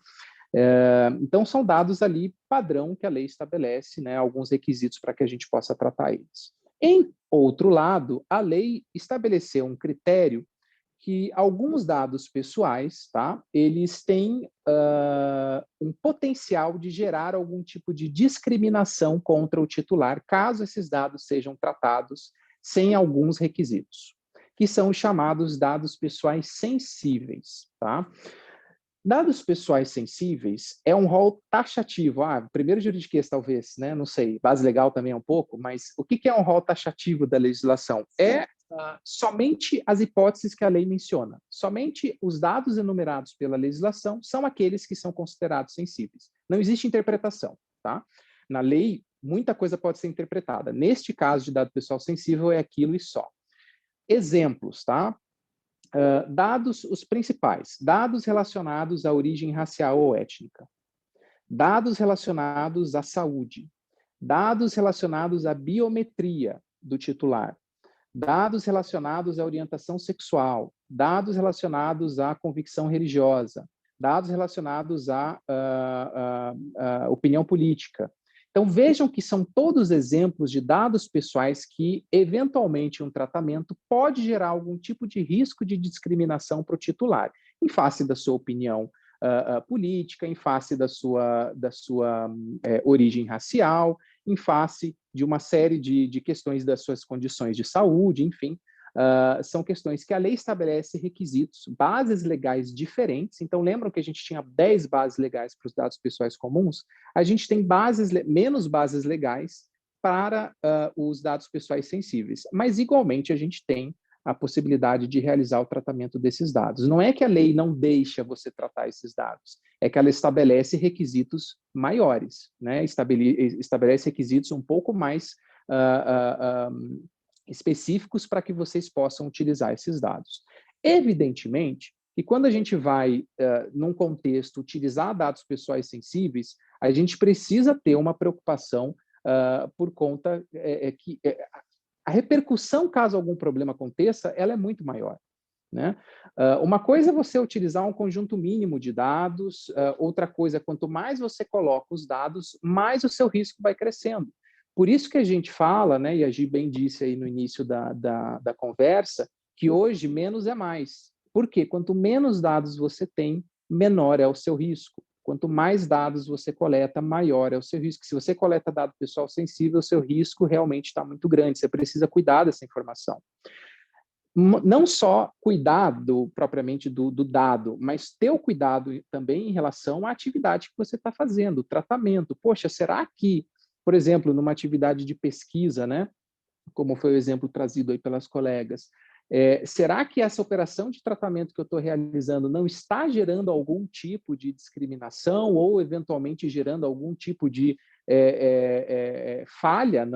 Então, são dados ali padrão que a lei estabelece, né, alguns requisitos para que a gente possa tratar eles. Em outro lado, a lei estabeleceu um critério que alguns dados pessoais, tá, eles têm um potencial de gerar algum tipo de discriminação contra o titular, caso esses dados sejam tratados sem alguns requisitos, que são os chamados dados pessoais sensíveis, tá? Dados pessoais sensíveis é um rol taxativo. Primeiro juridiquês, talvez, né? Não sei, base legal também é um pouco, mas o que é um rol taxativo da legislação? É somente as hipóteses que a lei menciona. Somente os dados enumerados pela legislação são aqueles que são considerados sensíveis. Não existe interpretação, tá? Na lei, muita coisa pode ser interpretada. Neste caso de dado pessoal sensível, é aquilo e só. Exemplos, tá? Dados, os principais, dados relacionados à origem racial ou étnica, dados relacionados à saúde, dados relacionados à biometria do titular, dados relacionados à orientação sexual, dados relacionados à convicção religiosa, dados relacionados à opinião política. Então, vejam que são todos exemplos de dados pessoais que, eventualmente, um tratamento pode gerar algum tipo de risco de discriminação para o titular, em face da sua opinião política, em face da sua origem racial, em face de uma série de questões das suas condições de saúde, enfim. São questões que a lei estabelece requisitos, bases legais diferentes. Então, lembram que a gente tinha 10 bases legais para os dados pessoais comuns? A gente tem menos bases legais para os dados pessoais sensíveis. Mas, igualmente, a gente tem a possibilidade de realizar o tratamento desses dados. Não é que a lei não deixa você tratar esses dados, é que ela estabelece requisitos maiores, né? Estabelece requisitos um pouco mais específicos para que vocês possam utilizar esses dados. Evidentemente, que quando a gente vai, num contexto, utilizar dados pessoais sensíveis, a gente precisa ter uma preocupação por conta que a repercussão, caso algum problema aconteça, ela é muito maior, né? Uma coisa é você utilizar um conjunto mínimo de dados, outra coisa, quanto mais você coloca os dados, mais o seu risco vai crescendo. Por isso que a gente fala, né, e a Gi bem disse aí no início da conversa, que hoje menos é mais. Por quê? Quanto menos dados você tem, menor é o seu risco. Quanto mais dados você coleta, maior é o seu risco. Se você coleta dado pessoal sensível, o seu risco realmente está muito grande. Você precisa cuidar dessa informação. Não só cuidar propriamente do dado, mas ter o cuidado também em relação à atividade que você está fazendo, o tratamento. Poxa, será que, por exemplo, numa atividade de pesquisa, né, como foi o exemplo trazido aí pelas colegas, será que essa operação de tratamento que eu estou realizando não está gerando algum tipo de discriminação ou, eventualmente, gerando algum tipo de falha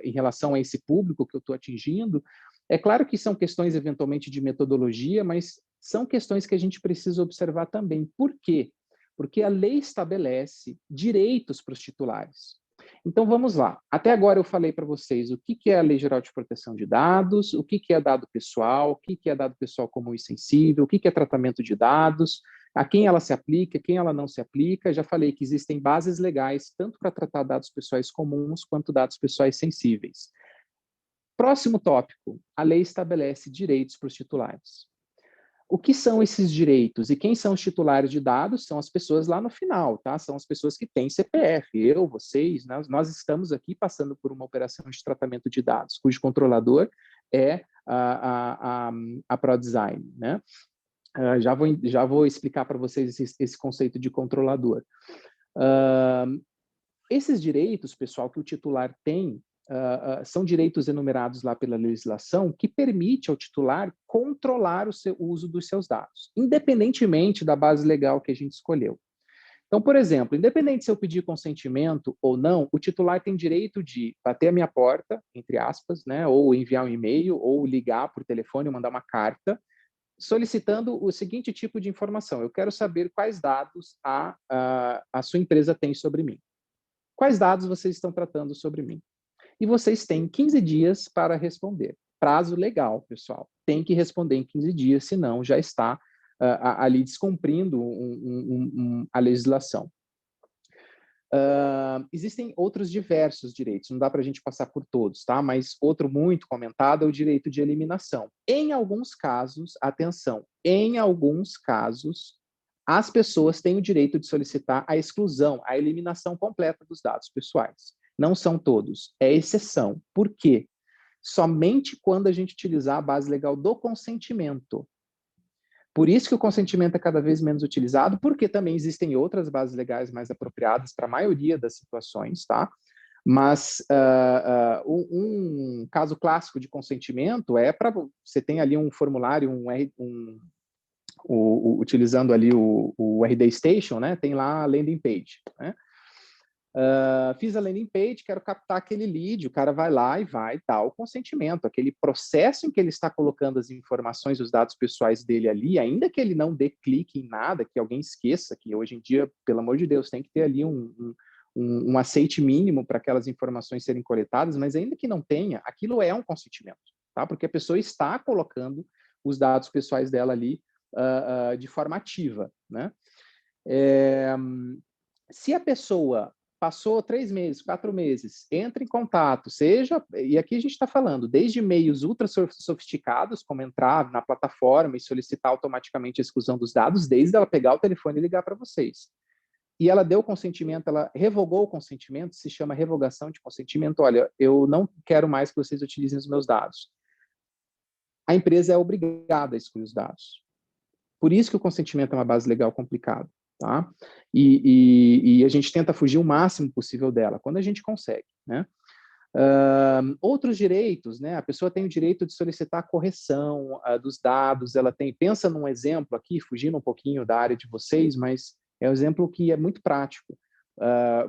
em relação a esse público que eu estou atingindo? É claro que são questões, eventualmente, de metodologia, mas são questões que a gente precisa observar também. Por quê? Porque a lei estabelece direitos para os titulares. Então, vamos lá. Até agora eu falei para vocês o que é a Lei Geral de Proteção de Dados, o que é dado pessoal, o que é dado pessoal comum e sensível, o que é tratamento de dados, a quem ela se aplica, quem ela não se aplica. Já falei que existem bases legais, tanto para tratar dados pessoais comuns, quanto dados pessoais sensíveis. Próximo tópico, a lei estabelece direitos para os titulares. O que são esses direitos? E quem são os titulares de dados? São as pessoas lá no final, tá? São as pessoas que têm CPF, eu, vocês, né? Nós estamos aqui passando por uma operação de tratamento de dados, cujo controlador é a ProDesign, né? Já vou explicar para vocês esse conceito de controlador. Esses direitos, pessoal, que o titular tem, são direitos enumerados lá pela legislação que permite ao titular controlar o uso dos seus dados, independentemente da base legal que a gente escolheu. Então, por exemplo, independente se eu pedir consentimento ou não, o titular tem direito de bater a minha porta, entre aspas, né, ou enviar um e-mail, ou ligar por telefone, ou mandar uma carta, solicitando o seguinte tipo de informação: eu quero saber quais dados a sua empresa tem sobre mim. Quais dados vocês estão tratando sobre mim? E vocês têm 15 dias para responder. Prazo legal, pessoal. Tem que responder em 15 dias, senão já está ali descumprindo a legislação. Existem outros diversos direitos, não dá para a gente passar por todos, tá? Mas outro muito comentado é o direito de eliminação. Em alguns casos, atenção, em alguns casos, as pessoas têm o direito de solicitar a exclusão, a eliminação completa dos dados pessoais. Não são todos, é exceção. Por quê? Somente quando a gente utilizar a base legal do consentimento. Por isso que o consentimento é cada vez menos utilizado, porque também existem outras bases legais mais apropriadas para a maioria das situações, tá? Mas um caso clássico de consentimento é para você tem ali um formulário, utilizando ali o RD Station, né? Tem lá a landing page, né? Fiz a landing page, quero captar aquele lead, o cara vai lá e vai dar o consentimento, aquele processo em que ele está colocando as informações, os dados pessoais dele ali, ainda que ele não dê clique em nada, que alguém esqueça, que hoje em dia, pelo amor de Deus, tem que ter ali um aceite mínimo para aquelas informações serem coletadas, mas ainda que não tenha, aquilo é um consentimento, tá? Porque a pessoa está colocando os dados pessoais dela ali de forma ativa, né? Se a pessoa passou 3 meses, 4 meses, entra em contato, e aqui a gente está falando, desde meios ultra sofisticados, como entrar na plataforma e solicitar automaticamente a exclusão dos dados, desde ela pegar o telefone e ligar para vocês. E ela deu consentimento, ela revogou o consentimento, se chama revogação de consentimento. Olha, eu não quero mais que vocês utilizem os meus dados. A empresa é obrigada a excluir os dados. Por isso que o consentimento é uma base legal complicada. Tá? E a gente tenta fugir o máximo possível dela, quando a gente consegue, né? Outros direitos, né? A pessoa tem o direito de solicitar a correção dos dados, ela tem, pensa num exemplo aqui, fugindo um pouquinho da área de vocês, mas é um exemplo que é muito prático.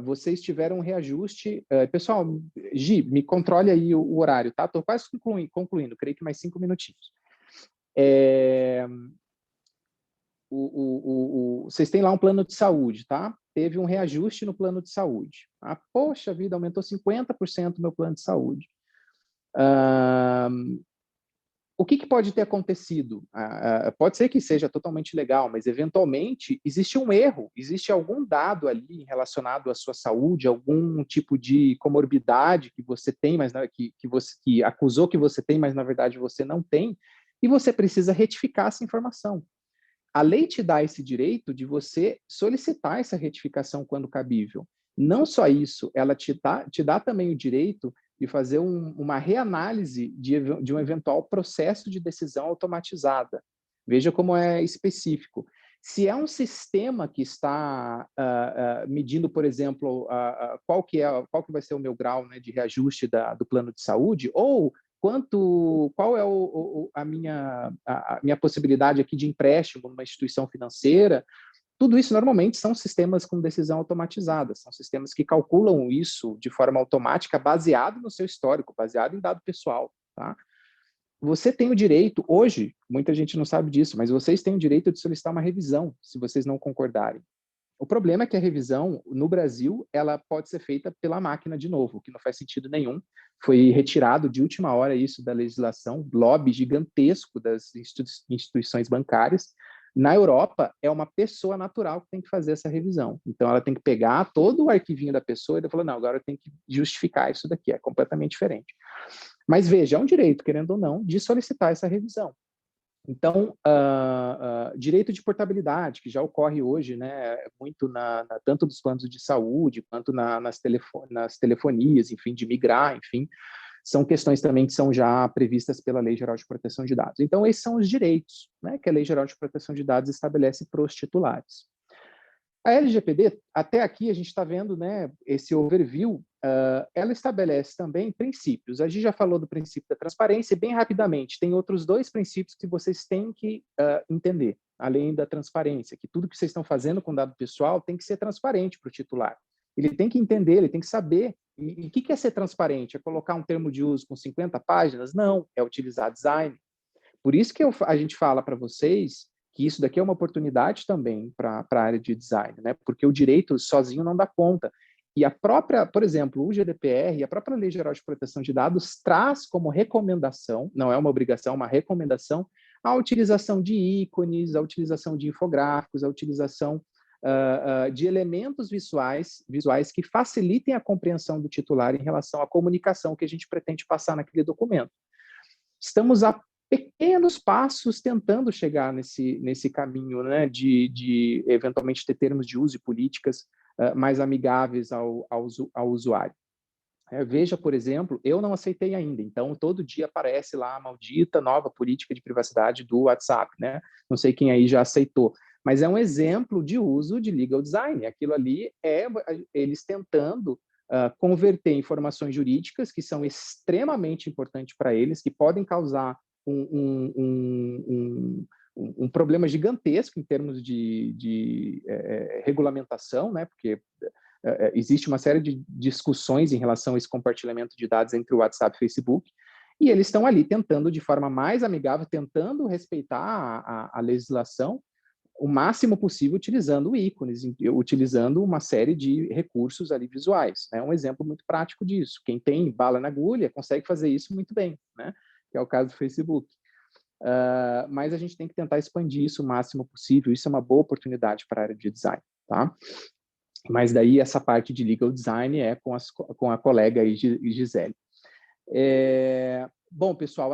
Vocês tiveram um reajuste, pessoal, Gi, me controle aí o horário, tá? Estou quase concluindo, creio que mais 5 minutinhos. Vocês têm lá um plano de saúde, tá? Teve um reajuste no plano de saúde. Poxa vida, aumentou 50% o meu plano de saúde. O que pode ter acontecido? Pode ser que seja totalmente legal, mas eventualmente existe um erro, existe algum dado ali relacionado à sua saúde, algum tipo de comorbidade que você tem, mas que acusou que você tem, mas na verdade você não tem, e você precisa retificar essa informação. A lei te dá esse direito de você solicitar essa retificação quando cabível. Não só isso, ela te dá também o direito de fazer uma reanálise de um eventual processo de decisão automatizada. Veja como é específico. Se é um sistema que está medindo, por exemplo, qual que vai ser o meu grau, né, de reajuste do plano de saúde, ou qual é a minha possibilidade aqui de empréstimo numa instituição financeira, tudo isso normalmente são sistemas com decisão automatizada, são sistemas que calculam isso de forma automática, baseado no seu histórico, baseado em dado pessoal, tá? Você tem o direito, hoje, muita gente não sabe disso, mas vocês têm o direito de solicitar uma revisão, se vocês não concordarem. O problema é que a revisão, no Brasil, ela pode ser feita pela máquina de novo, o que não faz sentido nenhum. Foi retirado de última hora isso da legislação, lobby gigantesco das instituições bancárias. Na Europa, é uma pessoa natural que tem que fazer essa revisão. Então, ela tem que pegar todo o arquivinho da pessoa e falar, não, agora eu tenho que justificar isso daqui, é completamente diferente. Mas veja, é um direito, querendo ou não, de solicitar essa revisão. Então, direito de portabilidade, que já ocorre hoje, né, muito tanto dos planos de saúde, quanto nas telefonias, enfim, de migrar, enfim, são questões também que são já previstas pela Lei Geral de Proteção de Dados. Então, esses são os direitos, né, que a Lei Geral de Proteção de Dados estabelece para os titulares. A LGPD, até aqui a gente está vendo, né, esse overview, ela estabelece também princípios. A gente já falou do princípio da transparência, e bem rapidamente, tem outros 2 princípios que vocês têm que entender, além da transparência, que tudo que vocês estão fazendo com dado pessoal tem que ser transparente para o titular. Ele tem que entender, ele tem que saber. E o que é ser transparente? É colocar um termo de uso com 50 páginas? Não, é utilizar design. Por isso que a gente fala para vocês que isso daqui é uma oportunidade também para a área de design, né? Porque o direito sozinho não dá conta. E a própria, por exemplo, o GDPR, a própria Lei Geral de Proteção de Dados traz como recomendação, não é uma obrigação, uma recomendação, a utilização de ícones, a utilização de infográficos, a utilização de elementos visuais que facilitem a compreensão do titular em relação à comunicação que a gente pretende passar naquele documento. Estamos a pequenos passos tentando chegar nesse caminho, né, de eventualmente ter termos de uso e políticas mais amigáveis ao usuário. Veja, por exemplo, eu não aceitei ainda, então todo dia aparece lá a maldita nova política de privacidade do WhatsApp, né? Não sei quem aí já aceitou, mas é um exemplo de uso de legal design. Aquilo ali é eles tentando converter informações jurídicas que são extremamente importantes para eles, que podem causar um problema gigantesco em termos de regulamentação, né? Porque existe uma série de discussões em relação a esse compartilhamento de dados entre o WhatsApp e o Facebook, e eles estão ali tentando, de forma mais amigável, tentando respeitar a legislação o máximo possível, utilizando ícones, utilizando uma série de recursos ali visuais. É um exemplo muito prático disso. Quem tem bala na agulha consegue fazer isso muito bem, né? Que é o caso do Facebook. Mas a gente tem que tentar expandir isso o máximo possível. Isso é uma boa oportunidade para a área de design, tá? Mas daí essa parte de legal design é com a colega aí, Gisele. Bom, pessoal,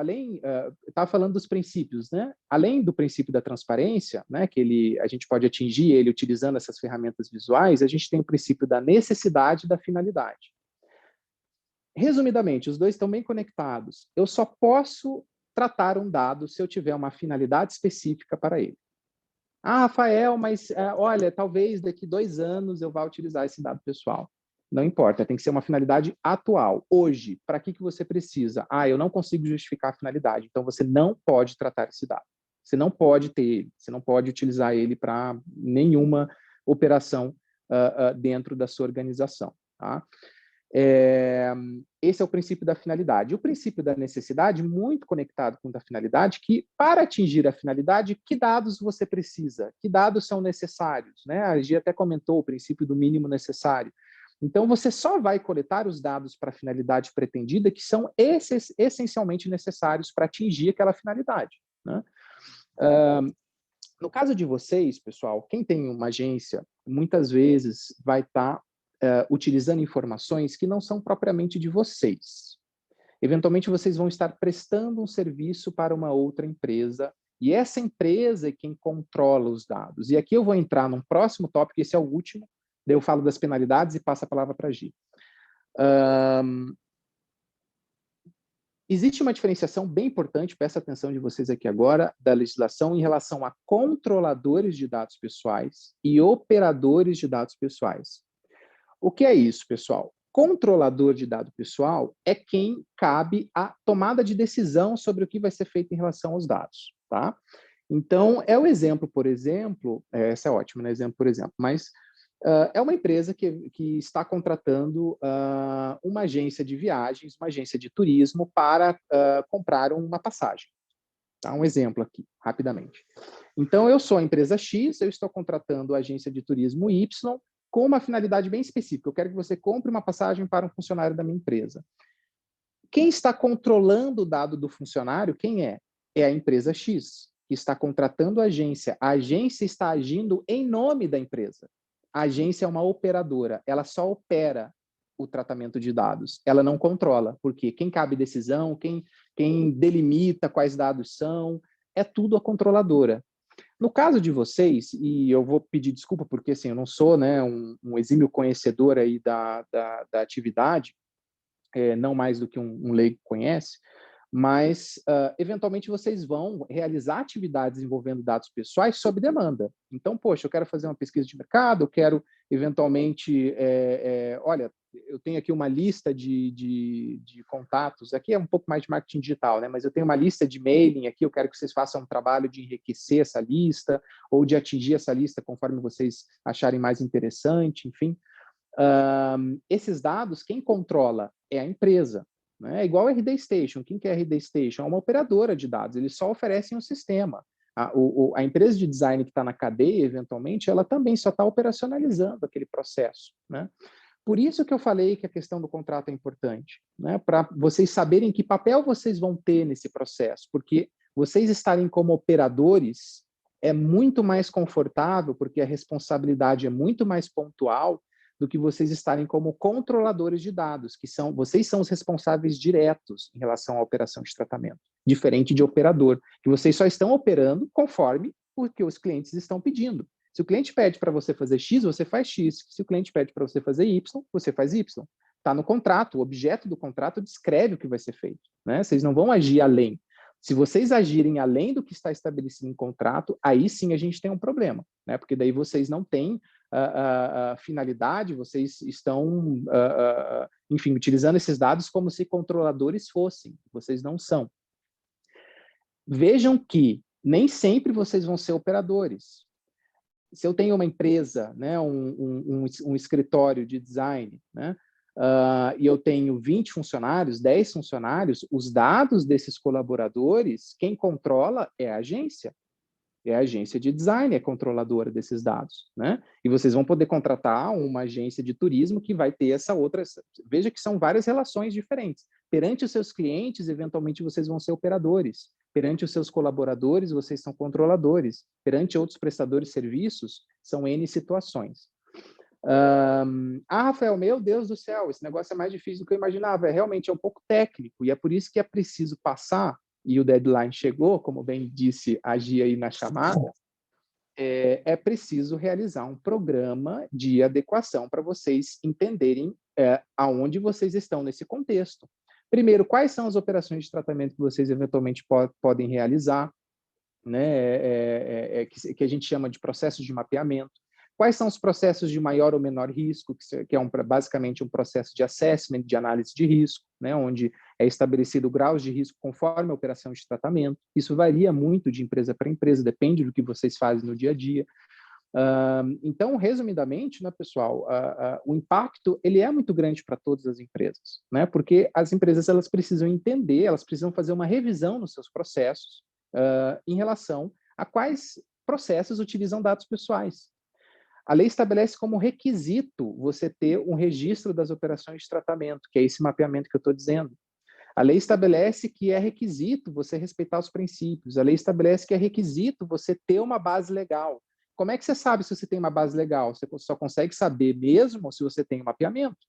estava falando dos princípios, né? Além do princípio da transparência, né, que a gente pode atingir ele utilizando essas ferramentas visuais, a gente tem o princípio da necessidade e da finalidade. Resumidamente, os dois estão bem conectados. Eu só posso tratar um dado se eu tiver uma finalidade específica para ele. Rafael, mas olha, talvez daqui 2 anos eu vá utilizar esse dado pessoal. Não importa, tem que ser uma finalidade atual. Hoje, para que você precisa? Eu não consigo justificar a finalidade, então você não pode tratar esse dado. Você não pode ter ele, você não pode utilizar ele para nenhuma operação dentro da sua organização. Tá? Esse é o princípio da finalidade. O princípio da necessidade, muito conectado com o da finalidade, que para atingir a finalidade, que dados você precisa? Que dados são necessários? Né? A Gia até comentou o princípio do mínimo necessário. Então, você só vai coletar os dados para a finalidade pretendida que são essencialmente necessários para atingir aquela finalidade. Né? No caso de vocês, pessoal, quem tem uma agência, muitas vezes vai estar utilizando informações que não são propriamente de vocês. Eventualmente, vocês vão estar prestando um serviço para uma outra empresa, e essa empresa é quem controla os dados. E aqui eu vou entrar num próximo tópico, esse é o último, daí eu falo das penalidades e passo a palavra para a Gi. Existe uma diferenciação bem importante, peço a atenção de vocês aqui agora, da legislação em relação a controladores de dados pessoais e operadores de dados pessoais. O que é isso, pessoal? Controlador de dado pessoal é quem cabe a tomada de decisão sobre o que vai ser feito em relação aos dados, tá? Então, é o exemplo, por exemplo, essa é ótima, né? Exemplo, por exemplo, mas é uma empresa que está contratando uma agência de viagens, uma agência de turismo para comprar uma passagem. Tá? Um exemplo aqui, rapidamente. Então, eu sou a empresa X, eu estou contratando a agência de turismo Y, com uma finalidade bem específica. Eu quero que você compre uma passagem para um funcionário da minha empresa. Quem está controlando o dado do funcionário, quem é? É a empresa X, que está contratando a agência. A agência está agindo em nome da empresa. A agência é uma operadora, ela só opera o tratamento de dados. Ela não controla, porque quem cabe decisão, quem delimita quais dados são, é tudo a controladora. No caso de vocês, e eu vou pedir desculpa porque assim, eu não sou, né, um exímio conhecedor aí da atividade, não mais do que um leigo conhece, mas eventualmente vocês vão realizar atividades envolvendo dados pessoais sob demanda. Então, poxa, eu quero fazer uma pesquisa de mercado, eu quero eventualmente, olha, eu tenho aqui uma lista de contatos, aqui é um pouco mais de marketing digital, né? Mas eu tenho uma lista de mailing aqui, eu quero que vocês façam um trabalho de enriquecer essa lista, ou de atingir essa lista conforme vocês acharem mais interessante, enfim. Esses dados, quem controla é a empresa. Né? É igual a RD Station. Quem que é a RD Station? É uma operadora de dados, eles só oferecem um sistema. A empresa de design que está na cadeia, eventualmente, ela também só está operacionalizando aquele processo. Né? Por isso que eu falei que a questão do contrato é importante, né? Para vocês saberem que papel vocês vão ter nesse processo, porque vocês estarem como operadores é muito mais confortável, porque a responsabilidade é muito mais pontual do que vocês estarem como controladores de dados, que vocês são os responsáveis diretos em relação à operação de tratamento, diferente de operador, que vocês só estão operando conforme o que os clientes estão pedindo. Se o cliente pede para você fazer X, você faz X. Se o cliente pede para você fazer Y, você faz Y. Está no contrato, o objeto do contrato descreve o que vai ser feito. Né? Vocês não vão agir além. Se vocês agirem além do que está estabelecido em contrato, aí sim a gente tem um problema, né? Porque daí vocês não têm finalidade, vocês estão, enfim, utilizando esses dados como se controladores fossem. Vocês não são. Vejam que nem sempre vocês vão ser operadores. Se eu tenho uma empresa, né, um escritório de design, né, e eu tenho 20 funcionários, 10 funcionários, os dados desses colaboradores, quem controla é a agência. É a agência de design, é controladora desses dados, né? E vocês vão poder contratar uma agência de turismo que vai ter essa outra... Veja que são várias relações diferentes. Perante os seus clientes, eventualmente, vocês vão ser operadores. Perante os seus colaboradores, vocês são controladores. Perante outros prestadores de serviços, são N situações. Rafael, meu Deus do céu, esse negócio é mais difícil do que eu imaginava. Realmente é um pouco técnico, e é por isso que é preciso passar, e o deadline chegou, como bem disse a Gia aí na chamada, é preciso realizar um programa de adequação para vocês entenderem aonde vocês estão nesse contexto. Primeiro, quais são as operações de tratamento que vocês eventualmente podem realizar, né? Que a gente chama de processos de mapeamento. Quais são os processos de maior ou menor risco, que é basicamente um processo de assessment, de análise de risco, né, onde é estabelecido graus de risco conforme a operação de tratamento. Isso varia muito de empresa para empresa, depende do que vocês fazem no dia a dia. Então, resumidamente, né, pessoal, o impacto ele é muito grande para todas as empresas, né, porque as empresas elas precisam entender, elas precisam fazer uma revisão nos seus processos em relação a quais processos utilizam dados pessoais. A lei estabelece como requisito você ter um registro das operações de tratamento, que é esse mapeamento que eu estou dizendo. A lei estabelece que é requisito você respeitar os princípios. A lei estabelece que é requisito você ter uma base legal. Como é que você sabe se você tem uma base legal? Você só consegue saber mesmo se você tem um mapeamento,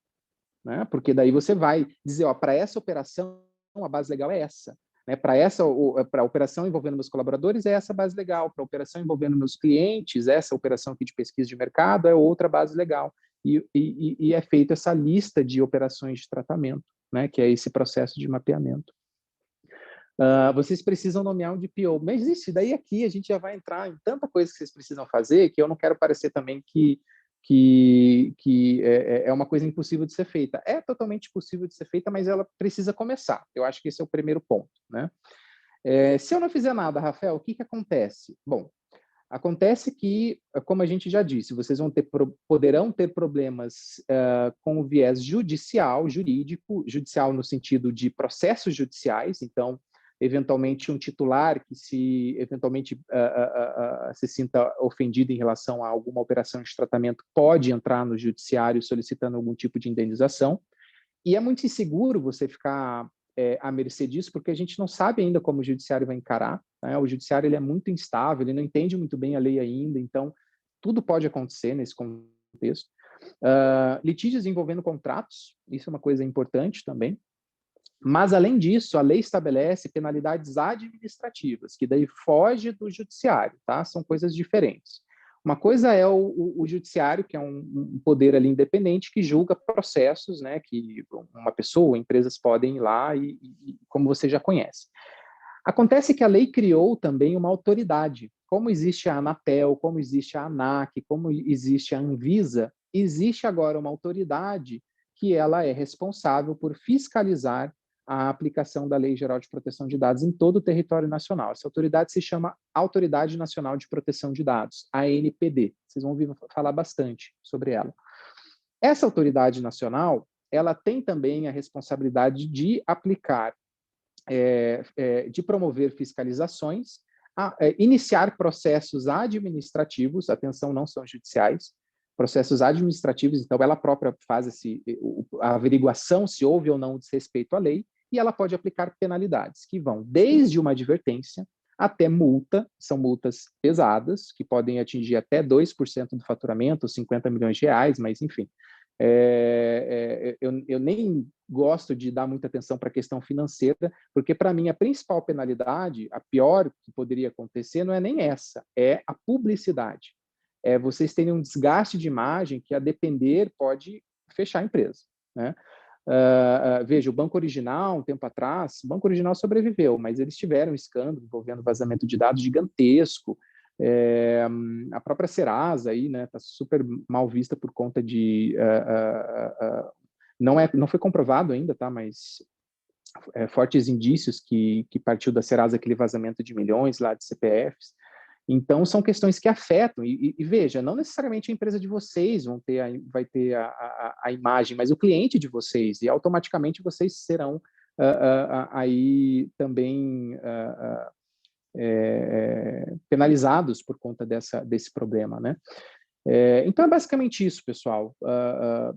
né? Porque daí você vai dizer, ó, para essa operação, a base legal é essa. Né? Para a operação envolvendo meus colaboradores, é essa base legal. Para a operação envolvendo meus clientes, essa operação aqui de pesquisa de mercado é outra base legal. E é feita essa lista de operações de tratamento, né? Que é esse processo de mapeamento. Vocês precisam nomear um DPO. Mas isso daí aqui a gente já vai entrar em tanta coisa que vocês precisam fazer que eu não quero parecer também que é uma coisa impossível de ser feita. É totalmente possível de ser feita, mas ela precisa começar. Eu acho que esse é o primeiro ponto, né? Se eu não fizer nada, Rafael, o que acontece? Bom, acontece que, como a gente já disse, vocês poderão ter problemas com o viés judicial, jurídico, judicial no sentido de processos judiciais. Então, eventualmente, um titular que se eventualmente se sinta ofendido em relação a alguma operação de tratamento pode entrar no judiciário solicitando algum tipo de indenização. E é muito inseguro você ficar à mercê disso, porque a gente não sabe ainda como o judiciário vai encarar. Né? O judiciário ele é muito instável, ele não entende muito bem a lei ainda, então tudo pode acontecer nesse contexto. Litígios envolvendo contratos, isso é uma coisa importante também. Mas, além disso, a lei estabelece penalidades administrativas, que daí foge do judiciário, tá? São coisas diferentes. Uma coisa é o judiciário, que é um poder ali independente, que julga processos, né, que uma pessoa, empresas podem ir lá e como você já conhece. Acontece que a lei criou também uma autoridade. Como existe a Anatel, como existe a ANAC, como existe a Anvisa, existe agora uma autoridade que ela é responsável por fiscalizar a aplicação da Lei Geral de Proteção de Dados em todo o território nacional. Essa autoridade se chama Autoridade Nacional de Proteção de Dados, ANPD. Vocês vão ouvir falar bastante sobre ela. Essa autoridade nacional, ela tem também a responsabilidade de aplicar, de promover fiscalizações, iniciar processos administrativos, atenção, não são judiciais, processos administrativos, então ela própria faz a averiguação se houve ou não desrespeito à lei, e ela pode aplicar penalidades, que vão desde uma advertência até multa, são multas pesadas, que podem atingir até 2% do faturamento, 50 milhões de reais, mas enfim. Eu nem gosto de dar muita atenção para a questão financeira, porque para mim a principal penalidade, a pior que poderia acontecer, não é nem essa, é a publicidade. Vocês terem um desgaste de imagem que, a depender, pode fechar a empresa, né? Veja, o Banco Original, um tempo atrás, o Banco Original sobreviveu, mas eles tiveram um escândalo envolvendo vazamento de dados gigantesco. A própria Serasa aí, né, está super mal vista por conta de não foi comprovado ainda, tá? Mas fortes indícios que partiu da Serasa aquele vazamento de milhões lá de CPFs. Então, são questões que afetam. E veja, não necessariamente a empresa de vocês vai ter a imagem, mas o cliente de vocês, e automaticamente vocês serão aí também penalizados por conta desse problema, né? Então, é basicamente isso, pessoal.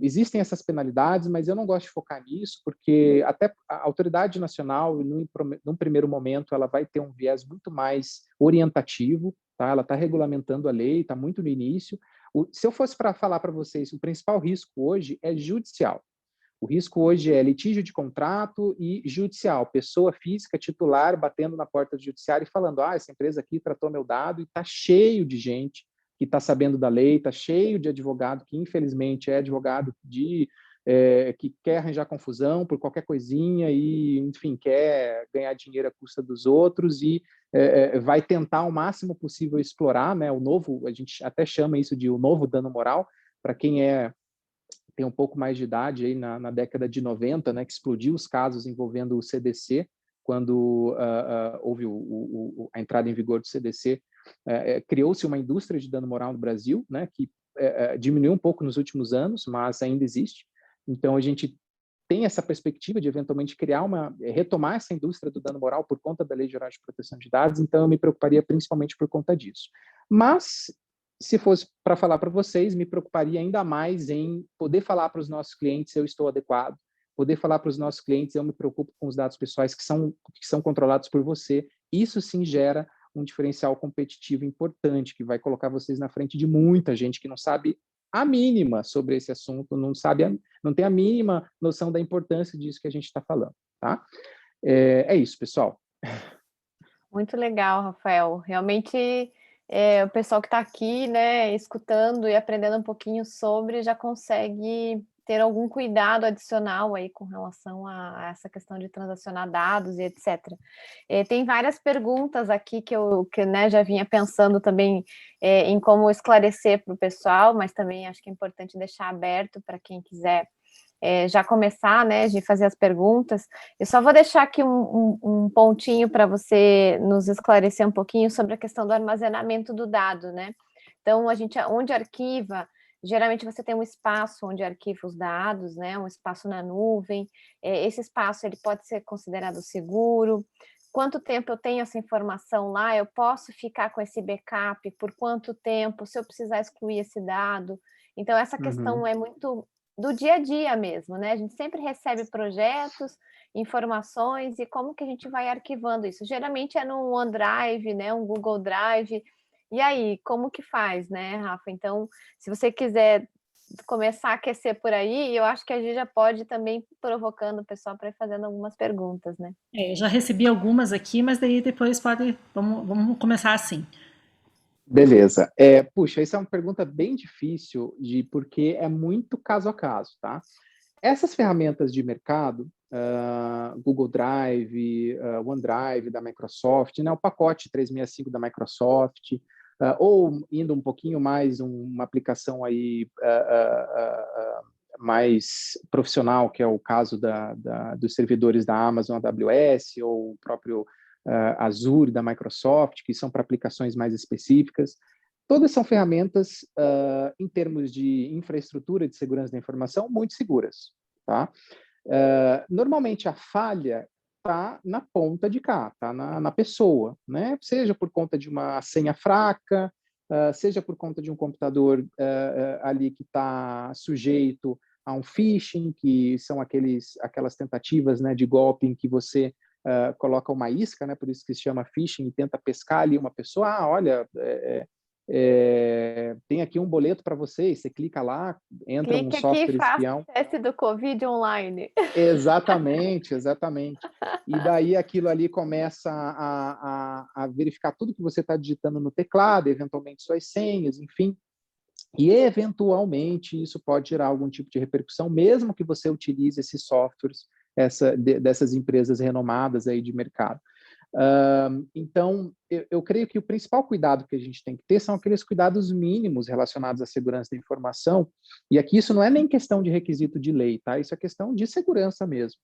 Existem essas penalidades, mas eu não gosto de focar nisso, porque até a autoridade nacional, num primeiro momento, ela vai ter um viés muito mais orientativo, tá? Ela está regulamentando a lei, está muito no início. Se eu fosse para falar para vocês, o principal risco hoje é judicial. O risco hoje é litígio de contrato e judicial, pessoa física titular batendo na porta do judiciário e falando, essa empresa aqui tratou meu dado, e está cheio de gente que está sabendo da lei, está cheio de advogado que, infelizmente, é advogado de que quer arranjar confusão por qualquer coisinha e, enfim, quer ganhar dinheiro à custa dos outros e vai tentar o máximo possível explorar, né, o novo, a gente até chama isso de o novo dano moral, para quem tem um pouco mais de idade, aí na década de 90, né, que explodiu os casos envolvendo o CDC, quando houve a entrada em vigor do CDC, criou-se uma indústria de dano moral no Brasil, né, que diminuiu um pouco nos últimos anos, mas ainda existe. Então, a gente tem essa perspectiva de, eventualmente, retomar essa indústria do dano moral por conta da Lei Geral de Proteção de Dados, então eu me preocuparia principalmente por conta disso. Mas, se fosse para falar para vocês, me preocuparia ainda mais em poder falar para os nossos clientes se eu estou adequado, poder falar para os nossos clientes eu me preocupo com os dados pessoais que são controlados por você. Isso sim gera um diferencial competitivo importante, que vai colocar vocês na frente de muita gente que não sabe a mínima sobre esse assunto, não tem a mínima noção da importância disso que a gente está falando, tá? É isso, pessoal. Muito legal, Rafael. Realmente, o pessoal que está aqui, né, escutando e aprendendo um pouquinho sobre, já consegue ter algum cuidado adicional aí com relação a essa questão de transacionar dados e etc. Tem várias perguntas aqui que eu né, já vinha pensando também em como esclarecer para o pessoal, mas também acho que é importante deixar aberto para quem quiser já começar, né, de fazer as perguntas. Eu só vou deixar aqui um pontinho para você nos esclarecer um pouquinho sobre a questão do armazenamento do dado, né? Então, onde arquiva, geralmente você tem um espaço onde arquiva os dados, né, um espaço na nuvem. Esse espaço ele pode ser considerado seguro. Quanto tempo eu tenho essa informação lá? Eu posso ficar com esse backup por quanto tempo? Se eu precisar excluir esse dado? Então, essa questão é muito do dia a dia mesmo, né? A gente sempre recebe projetos, informações, e como que a gente vai arquivando isso? Geralmente é no OneDrive, né? Um Google Drive. E aí, como que faz, né, Rafa? Então, se você quiser começar a aquecer por aí, eu acho que a gente já pode também provocando o pessoal para ir fazendo algumas perguntas, né? Eu já recebi algumas aqui, mas daí depois vamos começar assim. Beleza. Puxa, essa é uma pergunta bem difícil, porque é muito caso a caso, tá? Essas ferramentas de mercado, Google Drive, OneDrive da Microsoft, né, o pacote 365 da Microsoft, ou indo um pouquinho mais, uma aplicação aí mais profissional, que é o caso dos servidores da Amazon AWS, ou o próprio Azure da Microsoft, que são para aplicações mais específicas. Todas são ferramentas, em termos de infraestrutura de segurança da informação, muito seguras. Tá? Normalmente, a falha está na ponta de cá, está na pessoa, né? Seja por conta de uma senha fraca, seja por conta de um computador ali que está sujeito a um phishing, que são aquelas tentativas, né, de golpe em que você coloca uma isca, né, por isso que se chama phishing, e tenta pescar ali uma pessoa. Olha, tem aqui um boleto para vocês, você clica lá, entra um software espião. Clique aqui e faça teste do Covid online. Exatamente. E daí aquilo ali começa a verificar tudo que você está digitando no teclado, eventualmente suas senhas, enfim. E, eventualmente, isso pode gerar algum tipo de repercussão, mesmo que você utilize esses softwares dessas empresas renomadas aí de mercado. Então, eu creio que o principal cuidado que a gente tem que ter são aqueles cuidados mínimos relacionados à segurança da informação, e aqui isso não é nem questão de requisito de lei, tá? Isso é questão de segurança mesmo,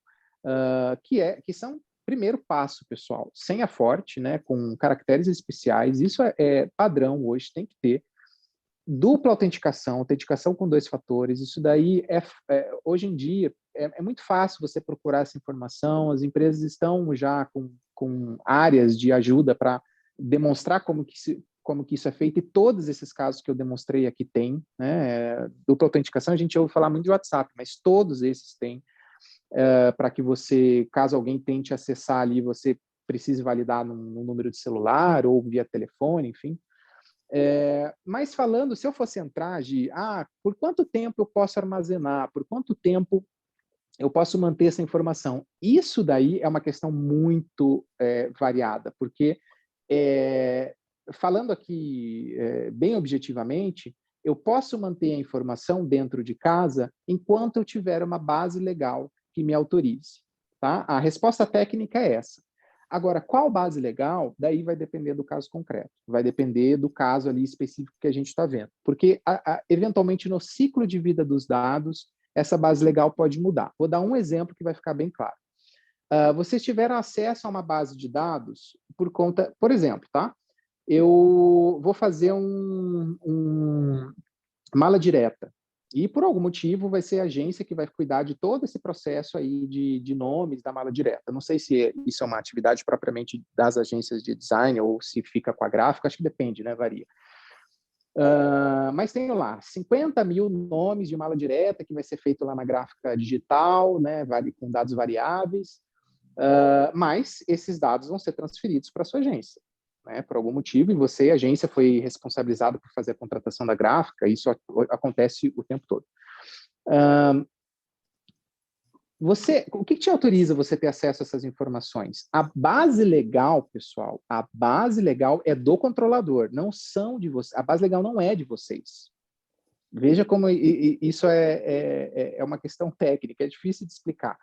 que são, primeiro passo, pessoal, senha forte, né, com caracteres especiais, isso é padrão hoje, tem que ter. Dupla autenticação com 2 fatores, isso daí hoje em dia é muito fácil você procurar essa informação, as empresas estão já com áreas de ajuda para demonstrar como que isso é feito, e todos esses casos que eu demonstrei aqui tem, né? Dupla autenticação, a gente ouve falar muito de WhatsApp, mas todos esses têm, para que você, caso alguém tente acessar ali, você precise validar num número de celular ou via telefone, enfim. Mas falando, se eu fosse entrar por quanto tempo eu posso armazenar, por quanto tempo eu posso manter essa informação, isso daí é uma questão muito variada, porque falando aqui bem objetivamente, eu posso manter a informação dentro de casa enquanto eu tiver uma base legal que me autorize. Tá? A resposta técnica é essa. Agora, qual base legal? Daí vai depender do caso concreto. Vai depender do caso ali específico que a gente está vendo. Porque, eventualmente, no ciclo de vida dos dados, essa base legal pode mudar. Vou dar um exemplo que vai ficar bem claro. Vocês tiveram acesso a uma base de dados por conta... Por exemplo, tá? Eu vou fazer mala direta. E, por algum motivo, vai ser a agência que vai cuidar de todo esse processo aí de nomes da mala direta. Não sei se isso é uma atividade propriamente das agências de design ou se fica com a gráfica, acho que depende, né? Varia. Mas tenho lá 50 mil nomes de mala direta que vai ser feito lá na gráfica digital, né? Com dados variáveis. Mas esses dados vão ser transferidos para a sua agência. Né, por algum motivo, e você, a agência, foi responsabilizada por fazer a contratação da gráfica, isso acontece o tempo todo. O que te autoriza você ter acesso a essas informações? A base legal, pessoal, a base legal é do controlador, não são de vocês. A base legal não é de vocês. Veja como isso é uma questão técnica, é difícil de explicar.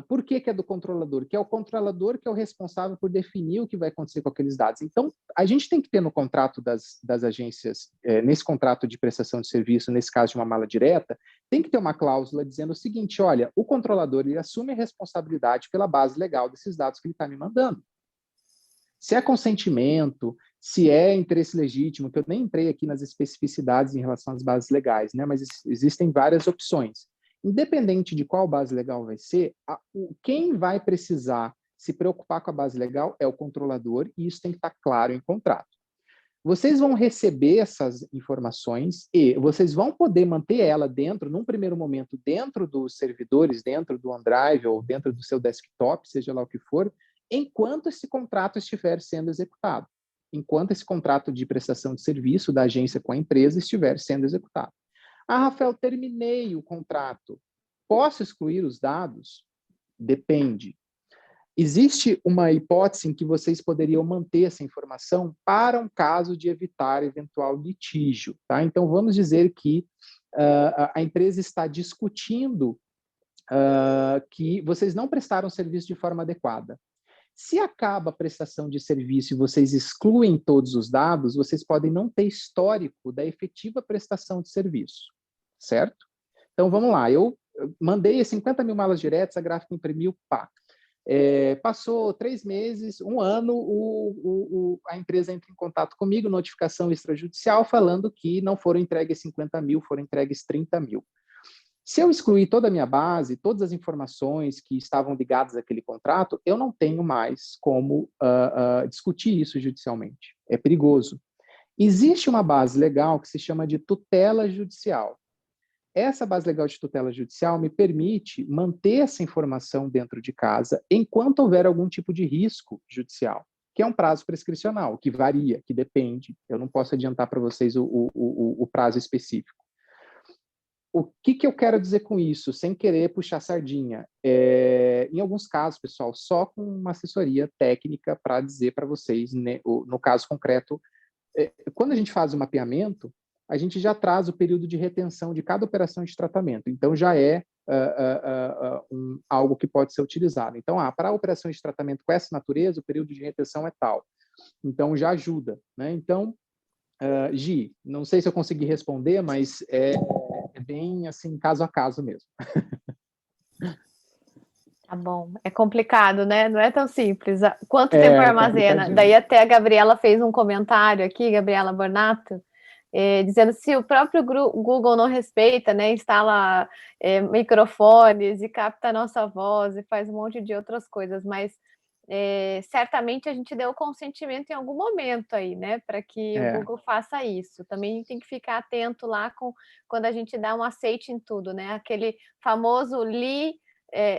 Por que é do controlador? Que é o controlador que é o responsável por definir o que vai acontecer com aqueles dados. Então, a gente tem que ter no contrato das agências, nesse contrato de prestação de serviço, nesse caso de uma mala direta, tem que ter uma cláusula dizendo o seguinte, olha, o controlador ele assume a responsabilidade pela base legal desses dados que ele está me mandando. Se é consentimento, se é interesse legítimo, que eu nem entrei aqui nas especificidades em relação às bases legais, né? Mas existem várias opções. Independente de qual base legal vai ser, quem vai precisar se preocupar com a base legal é o controlador, e isso tem que estar claro em contrato. Vocês vão receber essas informações e vocês vão poder manter ela dentro, num primeiro momento, dentro dos servidores, dentro do OneDrive ou dentro do seu desktop, seja lá o que for, enquanto esse contrato estiver sendo executado. Enquanto esse contrato de prestação de serviço da agência com a empresa estiver sendo executado. Rafael, terminei o contrato. Posso excluir os dados? Depende. Existe uma hipótese em que vocês poderiam manter essa informação para um caso de evitar eventual litígio. Tá? Então, vamos dizer que a empresa está discutindo que vocês não prestaram serviço de forma adequada. Se acaba a prestação de serviço e vocês excluem todos os dados, vocês podem não ter histórico da efetiva prestação de serviço, certo? Então, vamos lá. Eu mandei 50 mil malas diretas, a gráfica imprimiu, pá. Passou 3 meses, 1 ano, a empresa entra em contato comigo, notificação extrajudicial, falando que não foram entregues 50 mil, foram entregues 30 mil. Se eu excluir toda a minha base, todas as informações que estavam ligadas àquele contrato, eu não tenho mais como discutir isso judicialmente. É perigoso. Existe uma base legal que se chama de tutela judicial. Essa base legal de tutela judicial me permite manter essa informação dentro de casa enquanto houver algum tipo de risco judicial, que é um prazo prescricional, que varia, que depende. Eu não posso adiantar para vocês o prazo específico. O que eu quero dizer com isso, sem querer puxar sardinha? Em alguns casos, pessoal, só com uma assessoria técnica para dizer para vocês, né, no caso concreto, quando a gente faz o mapeamento, a gente já traz o período de retenção de cada operação de tratamento. Então, já é algo que pode ser utilizado. Então, para operações de tratamento com essa natureza, o período de retenção é tal. Então, já ajuda. Né? Então, Gi, não sei se eu consegui responder, mas é bem assim, caso a caso mesmo. Tá bom. É complicado, né? Não é tão simples. Quanto tempo armazena? Daí até a Gabriela fez um comentário aqui, Gabriela Bornato, dizendo se o próprio Google não respeita, né? Instala microfones e capta a nossa voz e faz um monte de outras coisas, mas certamente a gente deu o consentimento em algum momento aí, né? Para que o Google faça isso. Também tem que ficar atento lá quando a gente dá um aceite em tudo, né? Aquele famoso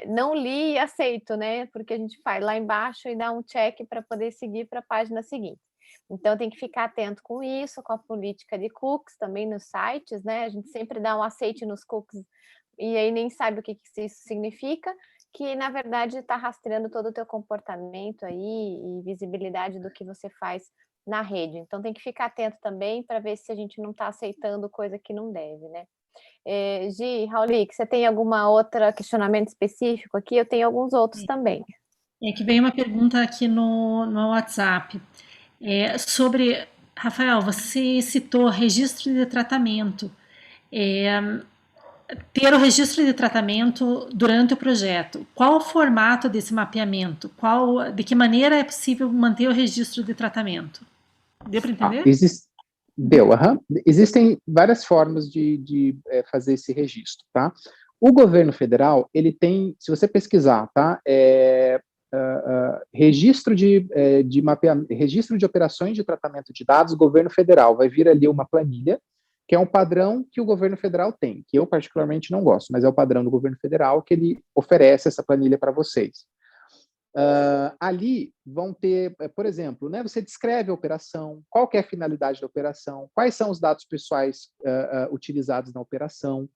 não li e aceito, né? Porque a gente faz lá embaixo e dá um check para poder seguir para a página seguinte. Então, tem que ficar atento com isso, com a política de cookies também nos sites, né? A gente sempre dá um aceite nos cookies e aí nem sabe o que isso significa. que, na verdade, está rastreando todo o teu comportamento aí e visibilidade do que você faz na rede. Então, tem que ficar atento também para ver se a gente não está aceitando coisa que não deve, né? Gi, Raulik, você tem alguma outra questionamento específico aqui? Eu tenho alguns outros também. É que veio uma pergunta aqui no WhatsApp. Sobre, Rafael, você citou registro de tratamento. Ter o registro de tratamento durante o projeto. Qual o formato desse mapeamento? De que maneira é possível manter o registro de tratamento? Deu para entender? Deu, Existem várias formas de fazer esse registro, tá? O governo federal, ele tem, se você pesquisar, tá? Registro de mapeamento, registro de operações de tratamento de dados, governo federal, vai vir ali uma planilha, que é um padrão que o governo federal tem, que eu particularmente não gosto, mas é o padrão do governo federal que ele oferece essa planilha para vocês. Ali vão ter, por exemplo, né, você descreve a operação, qual que é a finalidade da operação, quais são os dados pessoais utilizados na operação,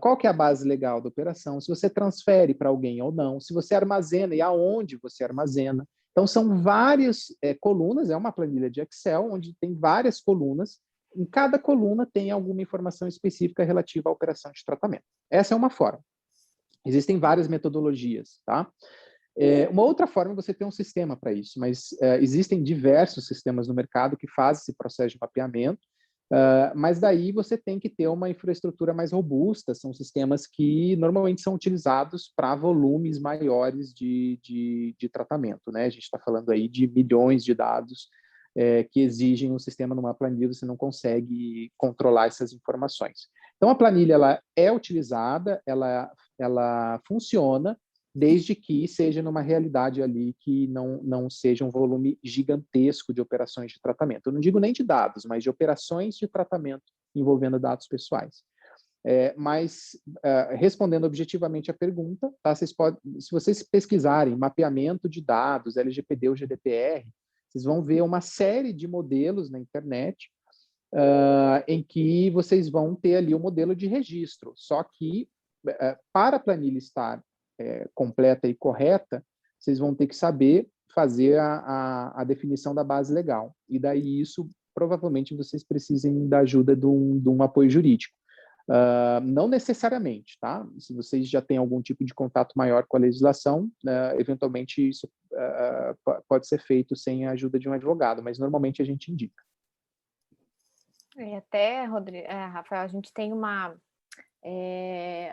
qual que é a base legal da operação, se você transfere para alguém ou não, se você armazena e aonde você armazena. Então, são várias colunas, é uma planilha de Excel, onde tem várias colunas, em cada coluna tem alguma informação específica relativa à operação de tratamento. Essa é uma forma. Existem várias metodologias, tá? Uma outra forma é você ter um sistema para isso, mas existem diversos sistemas no mercado que fazem esse processo de mapeamento, mas daí você tem que ter uma infraestrutura mais robusta, são sistemas que normalmente são utilizados para volumes maiores de tratamento, né? A gente está falando aí de milhões de dados que exigem um sistema numa planilha, você não consegue controlar essas informações. Então, a planilha ela é utilizada, ela funciona, desde que seja numa realidade ali que não seja um volume gigantesco de operações de tratamento. Eu não digo nem de dados, mas de operações de tratamento envolvendo dados pessoais. Respondendo objetivamente a pergunta, tá? Se vocês pesquisarem mapeamento de dados, LGPD ou GDPR, vocês vão ver uma série de modelos na internet em que vocês vão ter ali o modelo de registro. Só que, para a planilha estar completa e correta, vocês vão ter que saber fazer a definição da base legal. E daí isso, provavelmente, vocês precisem da ajuda de um apoio jurídico. Não necessariamente, tá? Se vocês já têm algum tipo de contato maior com a legislação, eventualmente isso pode ser feito sem a ajuda de um advogado, mas normalmente a gente indica. Até, Rafael, a gente tem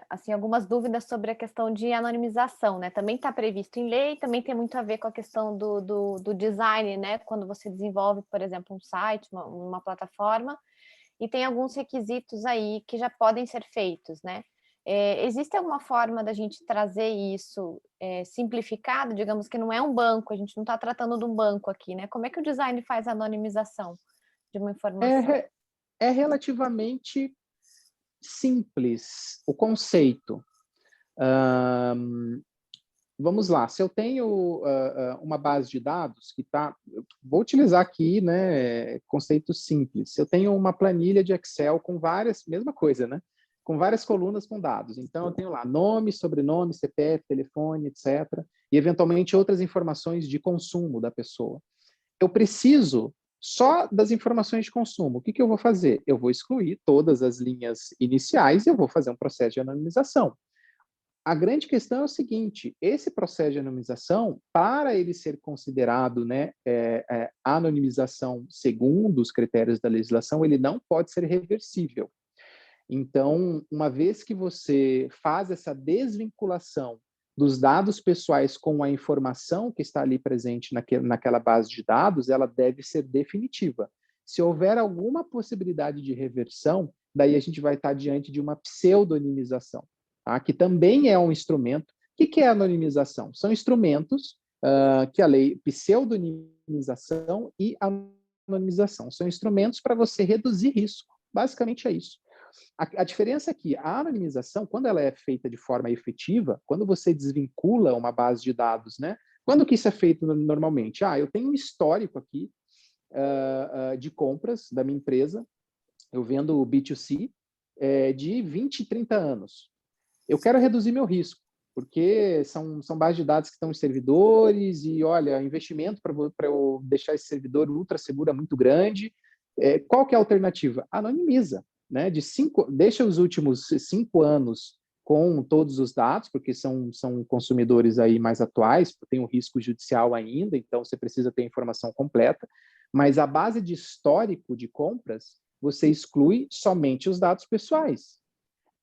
assim, algumas dúvidas sobre a questão de anonimização, né? Também está previsto em lei, também tem muito a ver com a questão do design, né? Quando você desenvolve, por exemplo, um site, uma plataforma, e tem alguns requisitos aí que já podem ser feitos, né? Existe alguma forma da gente trazer isso simplificado? Digamos que não é um banco, a gente não está tratando de um banco aqui, né? Como é que o design faz a anonimização de uma informação? É relativamente simples o conceito. Vamos lá, se eu tenho uma base de dados que está... Vou utilizar aqui, né, conceitos simples. Se eu tenho uma planilha de Excel com várias... Mesma coisa, né? Com várias colunas com dados. Então, eu tenho lá nome, sobrenome, CPF, telefone, etc. E, eventualmente, outras informações de consumo da pessoa. Eu preciso só das informações de consumo. O que eu vou fazer? Eu vou excluir todas as linhas iniciais e eu vou fazer um processo de anonimização. A grande questão é o seguinte, esse processo de anonimização, para ele ser considerado, né, anonimização segundo os critérios da legislação, ele não pode ser reversível. Então, uma vez que você faz essa desvinculação dos dados pessoais com a informação que está ali presente naquela base de dados, ela deve ser definitiva. Se houver alguma possibilidade de reversão, daí a gente vai estar diante de uma pseudonimização, tá? Que também é um instrumento. O que é anonimização? São instrumentos que a lei, pseudonimização e anonimização, são instrumentos para você reduzir risco. Basicamente é isso. A diferença é que a anonimização, quando ela é feita de forma efetiva, quando você desvincula uma base de dados, né? Quando que isso é feito normalmente? Eu tenho um histórico aqui de compras da minha empresa, eu vendo B2C de 20, 30 anos. Eu quero reduzir meu risco. porque são bases de dados que estão em servidores e, olha, investimento para eu deixar esse servidor ultra seguro é muito grande. Qual que é a alternativa? Anonimiza, né? Deixa os últimos 5 anos com todos os dados, porque são consumidores aí mais atuais, tem um risco judicial ainda, então você precisa ter a informação completa, mas a base de histórico de compras, você exclui somente os dados pessoais.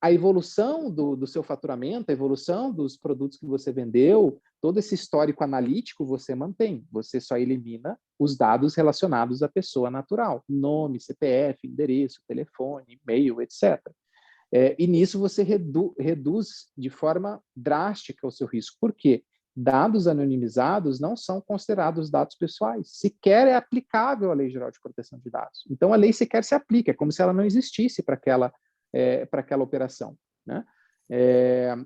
A evolução do seu faturamento, a evolução dos produtos que você vendeu, todo esse histórico analítico você mantém. Você só elimina os dados relacionados à pessoa natural. Nome, CPF, endereço, telefone, e-mail, etc. E nisso você reduz de forma drástica o seu risco. Por quê? Dados anonimizados não são considerados dados pessoais. Sequer é aplicável a Lei Geral de Proteção de Dados. Então, a lei sequer se aplica. É como se ela não existisse para aquela operação, né?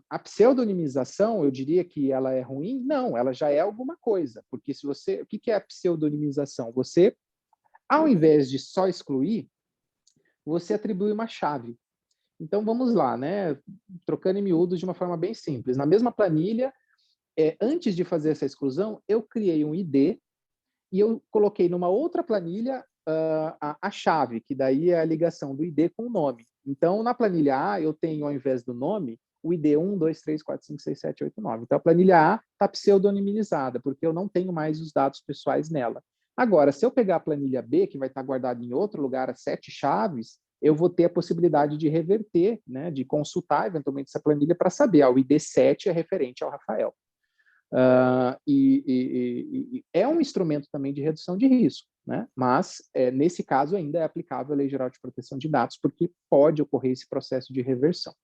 A pseudonimização, eu diria que ela é ruim? Não, ela já é alguma coisa, porque o que é a pseudonimização? Você, ao invés de só excluir, você atribui uma chave. Então, vamos lá, né? Trocando em miúdos de uma forma bem simples. Na mesma planilha, antes de fazer essa exclusão, eu criei um ID e eu coloquei numa outra planilha a chave, que daí é a ligação do ID com o nome. Então, na planilha A, eu tenho, ao invés do nome, o ID 1, 2, 3, 4, 5, 6, 7, 8, 9. Então, a planilha A está pseudonimizada, porque eu não tenho mais os dados pessoais nela. Agora, se eu pegar a planilha B, que vai estar guardada em outro lugar, as 7 chaves, eu vou ter a possibilidade de reverter, né, de consultar, eventualmente, essa planilha para saber, o ID 7 é referente ao Rafael. É um instrumento também de redução de risco, né? Mas, nesse caso, ainda é aplicável a Lei Geral de Proteção de Dados, porque pode ocorrer esse processo de reversão.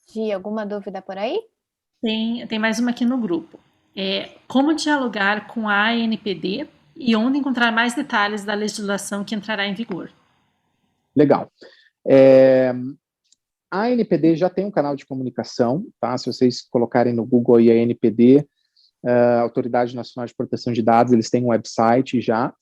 Gi, alguma dúvida por aí? Tem mais uma aqui no grupo. Como dialogar com a ANPD e onde encontrar mais detalhes da legislação que entrará em vigor? Legal. A ANPD já tem um canal de comunicação, tá? Se vocês colocarem no Google aí a ANPD, Autoridade Nacional de Proteção de Dados, eles têm um website já.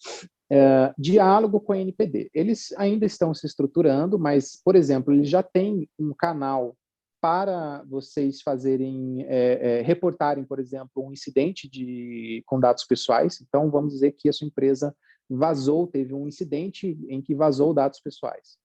Diálogo com a ANPD. Eles ainda estão se estruturando, mas, por exemplo, eles já têm um canal para vocês fazerem, reportarem, por exemplo, um incidente com dados pessoais. Então, vamos dizer que a sua empresa teve um incidente em que vazou dados pessoais.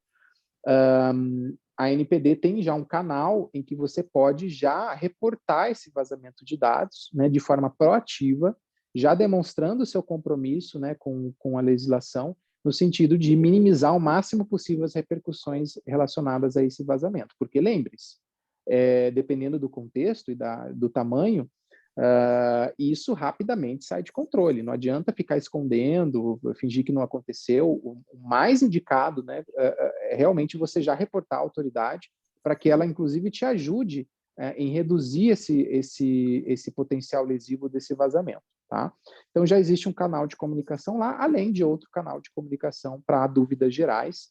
A ANPD tem já um canal em que você pode já reportar esse vazamento de dados, né, de forma proativa, já demonstrando o seu compromisso, né, com a legislação, no sentido de minimizar ao máximo possível as repercussões relacionadas a esse vazamento. Porque, lembre-se, dependendo do contexto e do tamanho, isso rapidamente sai de controle. Não adianta ficar escondendo, fingir que não aconteceu. O mais indicado, né, é realmente você já reportar à autoridade para que ela, inclusive, te ajude em reduzir esse potencial lesivo desse vazamento. Tá? Então, já existe um canal de comunicação lá, além de outro canal de comunicação para dúvidas gerais.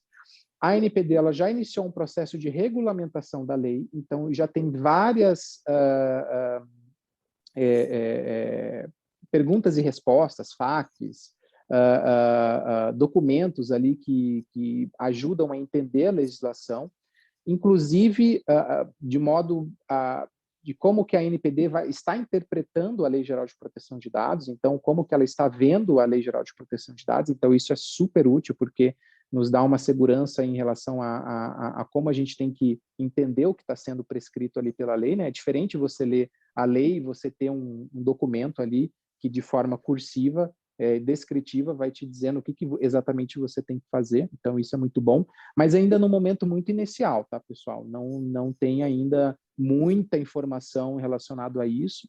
A ANPD ela já iniciou um processo de regulamentação da lei, então já tem várias perguntas e respostas, FAQs, documentos ali que ajudam a entender a legislação, inclusive de modo de como que a ANPD está interpretando a Lei Geral de Proteção de Dados, então como que ela está vendo a Lei Geral de Proteção de Dados, então isso é super útil, porque nos dá uma segurança em relação a como a gente tem que entender o que está sendo prescrito ali pela lei, né? É diferente você ler a lei e você ter um documento ali que de forma cursiva, descritiva, vai te dizendo o que exatamente você tem que fazer, então isso é muito bom, mas ainda no momento muito inicial, tá, pessoal? Não tem ainda muita informação relacionada a isso,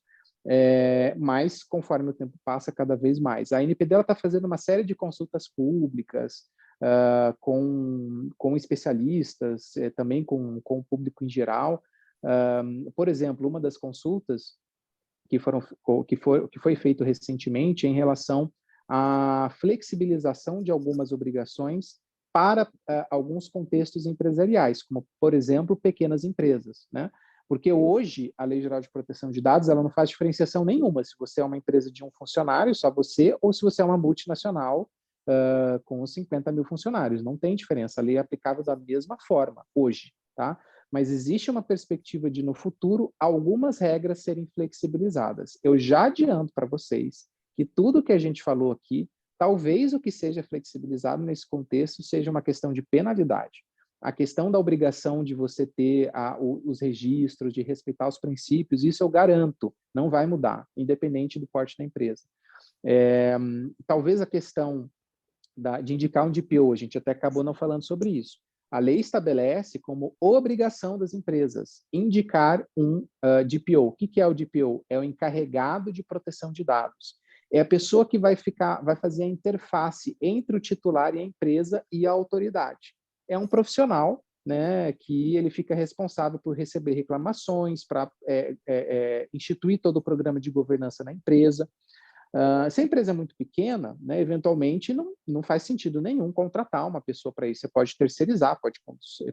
mas conforme o tempo passa, cada vez mais. A ANPD está fazendo uma série de consultas públicas, com especialistas, também com o público em geral. Por exemplo, uma das consultas que foi feito recentemente em relação à flexibilização de algumas obrigações para alguns contextos empresariais, como, por exemplo, pequenas empresas, né? Porque hoje a Lei Geral de Proteção de Dados ela não faz diferenciação nenhuma se você é uma empresa de um funcionário, só você, ou se você é uma multinacional com 50 mil funcionários. Não tem diferença. A lei é aplicável da mesma forma hoje. Tá? mas existe uma perspectiva de, no futuro, algumas regras serem flexibilizadas. Eu já adianto para vocês que tudo que a gente falou aqui, talvez o que seja flexibilizado nesse contexto seja uma questão de penalidade. A questão da obrigação de você ter os registros, de respeitar os princípios, isso eu garanto, não vai mudar, independente do porte da empresa. Talvez a questão de indicar um DPO, a gente até acabou não falando sobre isso. A lei estabelece como obrigação das empresas indicar um DPO. O que é o DPO? É o encarregado de proteção de dados. É a pessoa que vai fazer a interface entre o titular e a empresa e a autoridade. É um profissional, né, que ele fica responsável por receber reclamações, para instituir todo o programa de governança na empresa. Se a empresa é muito pequena, né, eventualmente não faz sentido nenhum contratar uma pessoa para isso. Você pode terceirizar, pode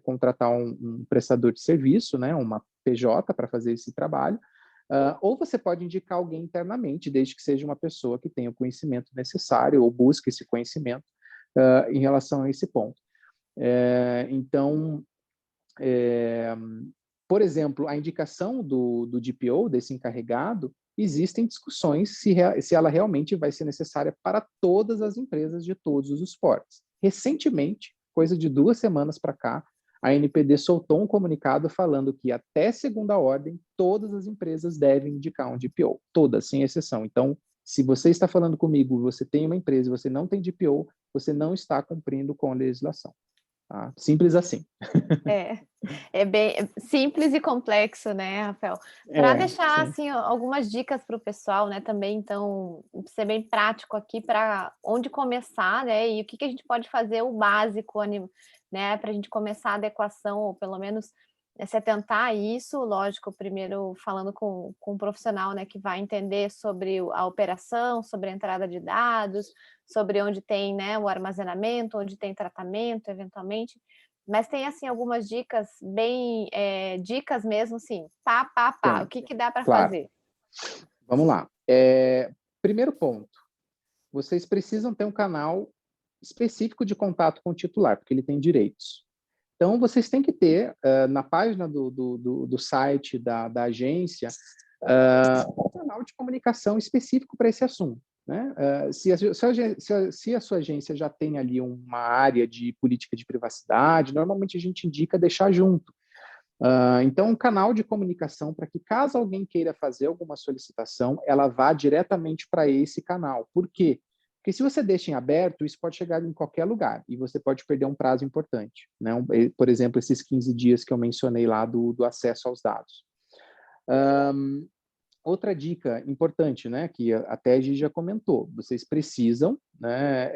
contratar um prestador de serviço, né, uma PJ para fazer esse trabalho, ou você pode indicar alguém internamente, desde que seja uma pessoa que tenha o conhecimento necessário ou busque esse conhecimento em relação a esse ponto. Então, por exemplo, a indicação do DPO, desse encarregado, existem discussões se ela realmente vai ser necessária para todas as empresas de todos os portes. Recentemente, coisa de 2 semanas para cá, a ANPD soltou um comunicado falando que até segunda ordem, todas as empresas devem indicar um DPO, todas, sem exceção. Então, se você está falando comigo, você tem uma empresa e você não tem DPO, você não está cumprindo com a legislação. Tá? Simples assim. É bem simples e complexo, né, Rafael? Para deixar assim, algumas dicas para o pessoal, né, também, então, ser bem prático aqui para onde começar, né, e o que a gente pode fazer o básico, né, para a gente começar a adequação, ou pelo menos se atentar a isso, lógico, primeiro falando com um profissional, né, que vai entender sobre a operação, sobre a entrada de dados, sobre onde tem, né, o armazenamento, onde tem tratamento, eventualmente. Mas tem, assim, algumas dicas bem... dicas mesmo, sim. O que dá para fazer? Vamos lá. Primeiro ponto. Vocês precisam ter um canal específico de contato com o titular, porque ele tem direitos. Então, vocês têm que ter, na página do site da agência, um canal de comunicação específico para esse assunto. Né? Se a sua agência já tem ali uma área de política de privacidade, normalmente a gente indica deixar junto. Então, um canal de comunicação para que, caso alguém queira fazer alguma solicitação, ela vá diretamente para esse canal. Por quê? Porque se você deixa em aberto, isso pode chegar em qualquer lugar e você pode perder um prazo importante. Né? Por exemplo, esses 15 dias que eu mencionei lá do acesso aos dados. Outra dica importante, né, que até a Gi já comentou, vocês precisam, né,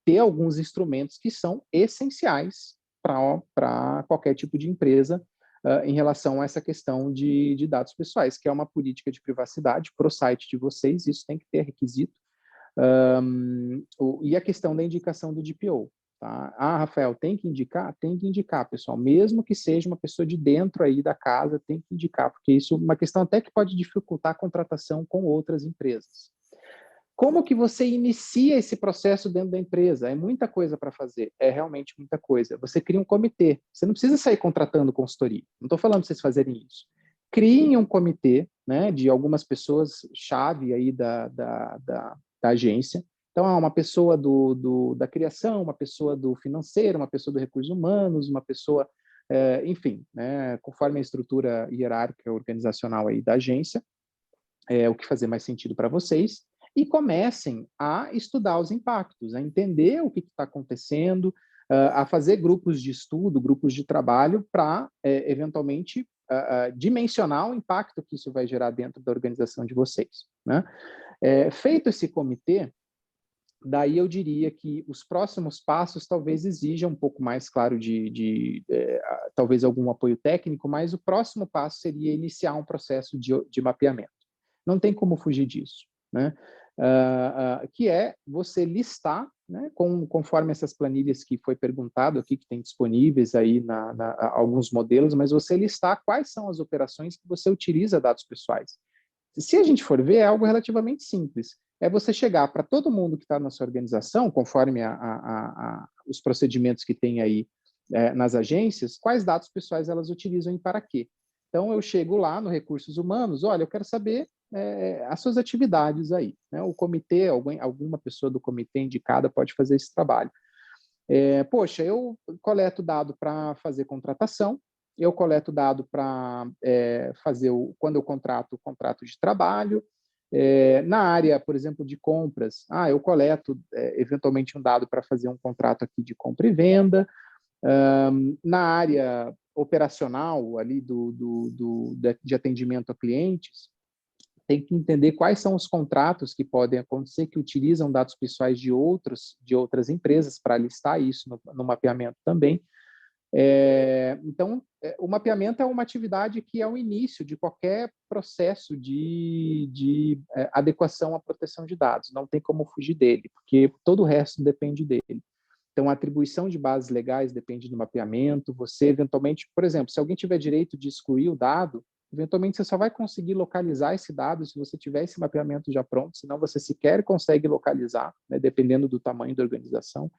ter alguns instrumentos que são essenciais para qualquer tipo de empresa em relação a essa questão de dados pessoais, que é uma política de privacidade para o site de vocês, isso tem que ter requisito, e a questão da indicação do DPO. Tá? Rafael, tem que indicar? Tem que indicar, pessoal. Mesmo que seja uma pessoa de dentro aí da casa, tem que indicar, porque isso é uma questão até que pode dificultar a contratação com outras empresas. Como que você inicia esse processo dentro da empresa? É muita coisa para fazer, é realmente muita coisa. Você cria um comitê, você não precisa sair contratando consultoria, não estou falando para vocês fazerem isso. Criem um comitê, né, de algumas pessoas-chave aí da agência. Então, uma pessoa da criação, uma pessoa do financeiro, uma pessoa do recursos humanos, uma pessoa, enfim, né, conforme a estrutura hierárquica organizacional aí da agência, o que fazer mais sentido para vocês, e comecem a estudar os impactos, a entender o que está acontecendo, a fazer grupos de estudo, grupos de trabalho para, eventualmente, dimensionar o impacto que isso vai gerar dentro da organização de vocês. Né? Feito esse comitê, daí eu diria que os próximos passos talvez exijam um pouco mais, claro, talvez algum apoio técnico, mas o próximo passo seria iniciar um processo de mapeamento. Não tem como fugir disso, né? Que é você listar, né, conforme essas planilhas que foi perguntado aqui, que tem disponíveis aí alguns modelos, mas você listar quais são as operações que você utiliza dados pessoais. Se a gente for ver, é algo relativamente simples. É você chegar para todo mundo que está na sua organização, conforme os procedimentos que tem aí nas agências, quais dados pessoais elas utilizam e para quê. Então, eu chego lá no Recursos Humanos, olha, eu quero saber as suas atividades aí, né? O comitê, alguma pessoa do comitê indicada pode fazer esse trabalho. Poxa, eu coleto dado para fazer contratação, eu coleto dado para fazer, quando eu contrato, o contrato de trabalho. Na área, por exemplo, de compras, eu coleto eventualmente um dado para fazer um contrato aqui de compra e venda. Na área operacional ali de atendimento a clientes, tem que entender quais são os contratos que podem acontecer que utilizam dados pessoais de outras empresas para listar isso no mapeamento também. Então, o mapeamento é uma atividade que é o início de qualquer processo de adequação à proteção de dados. Não tem como fugir dele, porque todo o resto depende dele. Então, a atribuição de bases legais depende do mapeamento. Você, eventualmente, por exemplo, se alguém tiver direito de excluir o dado, eventualmente você só vai conseguir localizar esse dado se você tiver esse mapeamento já pronto, senão você sequer consegue localizar, né, dependendo do tamanho da organização.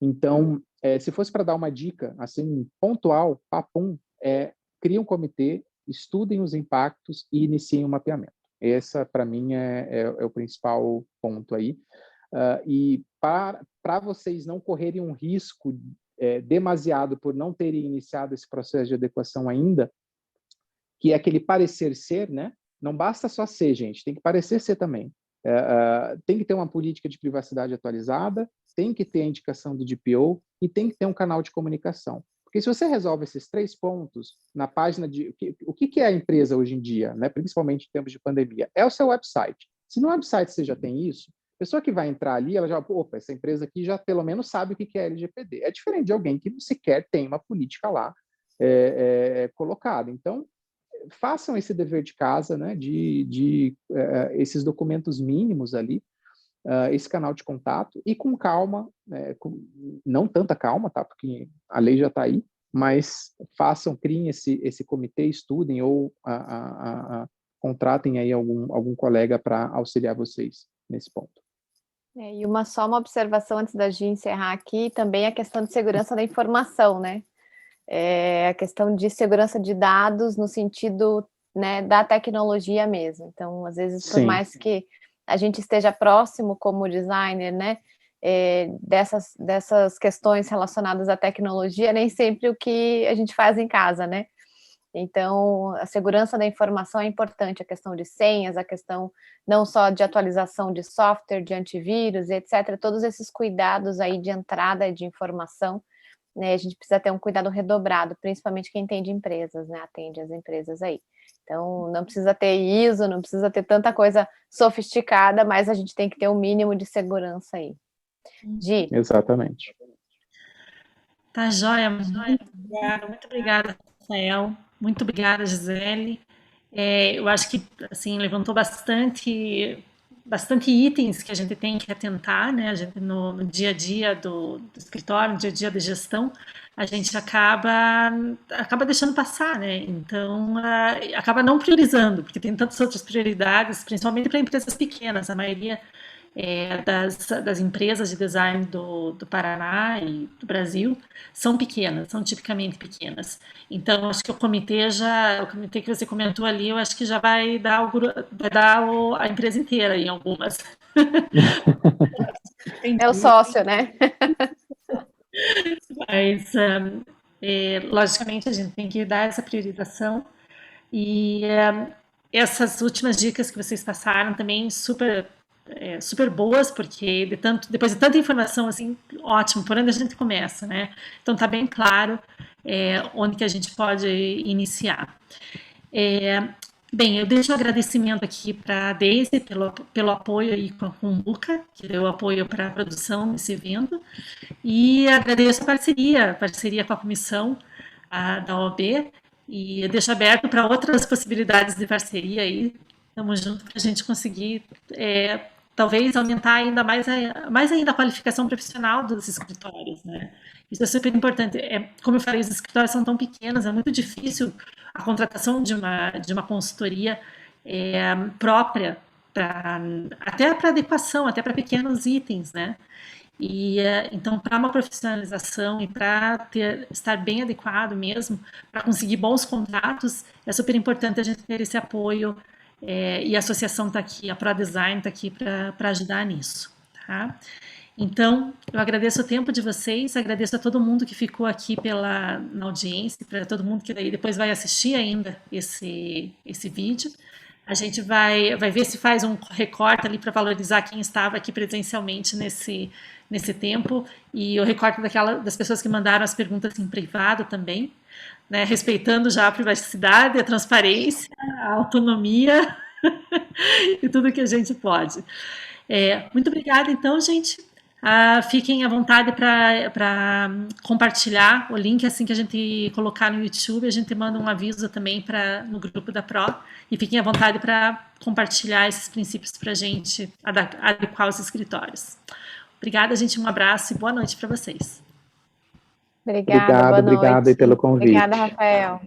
Então, se fosse para dar uma dica, assim, pontual, papum, crie um comitê, estudem os impactos e iniciem o mapeamento. Essa, para mim, é o principal ponto aí. E para vocês não correrem um risco demasiado por não terem iniciado esse processo de adequação ainda, que é aquele parecer ser, né? Não basta só ser, gente, tem que parecer ser também. Tem que ter uma política de privacidade atualizada, tem que ter a indicação do DPO e tem que ter um canal de comunicação. Porque se você resolve esses 3 pontos na página de... O que é a empresa hoje em dia, né? Principalmente em tempos de pandemia? É o seu website. Se no website você já tem isso, a pessoa que vai entrar ali, ela já... Opa, essa empresa aqui já pelo menos sabe o que é LGPD. É diferente de alguém que sequer tem uma política lá colocada. Então, façam esse dever de casa, né, de esses documentos mínimos ali, esse canal de contato, e com calma, não tanta calma, tá, porque a lei já está aí, mas criem esse comitê, estudem ou contratem aí algum colega para auxiliar vocês nesse ponto. E só uma observação antes da gente encerrar aqui, também a questão de segurança da informação, né? A questão de segurança de dados no sentido, né, da tecnologia mesmo. Então, às vezes, por mais que a gente esteja próximo como designer, né, dessas questões relacionadas à tecnologia, nem sempre o que a gente faz em casa, né? Então, a segurança da informação é importante, a questão de senhas, a questão não só de atualização de software, de antivírus, etc. Todos esses cuidados aí de entrada de informação, né, a gente precisa ter um cuidado redobrado, principalmente quem tem de empresas, né, atende as empresas aí. Então, não precisa ter ISO, não precisa ter tanta coisa sofisticada, mas a gente tem que ter um mínimo de segurança aí. Gi? Exatamente. Tá joia, muito obrigada, Rafael, muito obrigada, Gisele. Eu acho que, assim, levantou bastante itens que a gente tem que atentar, né? A gente, no dia a dia do escritório, no dia a dia da gestão, a gente acaba deixando passar, né? Então, acaba não priorizando, porque tem tantas outras prioridades, principalmente para empresas pequenas. A maioria das empresas de design do Paraná e do Brasil são pequenas, são tipicamente pequenas. Então, acho que o comitê que você comentou ali, eu acho que já vai dar a empresa inteira em algumas. É o sócio, né? Mas, logicamente, a gente tem que dar essa priorização. E essas últimas dicas que vocês passaram também super boas, porque depois de tanta informação, assim, ótimo, por onde a gente começa, né? Então tá bem claro onde que a gente pode iniciar. Bem, eu deixo o agradecimento aqui para a Deise pelo apoio aí com o Luca, que deu apoio para a produção desse evento, e agradeço a parceria com a comissão da OAB, e eu deixo aberto para outras possibilidades de parceria aí. Estamos juntos para a gente conseguir talvez aumentar ainda mais ainda a qualificação profissional dos escritórios, né? Isso é super importante. Como eu falei, os escritórios são tão pequenos, é muito difícil a contratação de uma consultoria própria, até para adequação, até para pequenos itens, né? E então, para uma profissionalização e para estar bem adequado mesmo, para conseguir bons contratos, é super importante a gente ter esse apoio, e a associação está aqui, a ProDesign está aqui para ajudar nisso, tá? Então, eu agradeço o tempo de vocês, agradeço a todo mundo que ficou aqui na audiência, para todo mundo que daí depois vai assistir ainda esse vídeo. A gente vai ver se faz um recorte ali para valorizar quem estava aqui presencialmente nesse tempo, e o recorte das pessoas que mandaram as perguntas em privado também, né, respeitando já a privacidade, a transparência, a autonomia e tudo que a gente pode. Muito obrigada, então, gente. Fiquem à vontade para compartilhar o link assim que a gente colocar no YouTube. A gente manda um aviso também no grupo da Pro. E fiquem à vontade para compartilhar esses princípios para a gente adequar os escritórios. Obrigada, gente. Um abraço e boa noite para vocês. Obrigada, boa noite. Obrigado aí pelo convite. Obrigada, Rafael.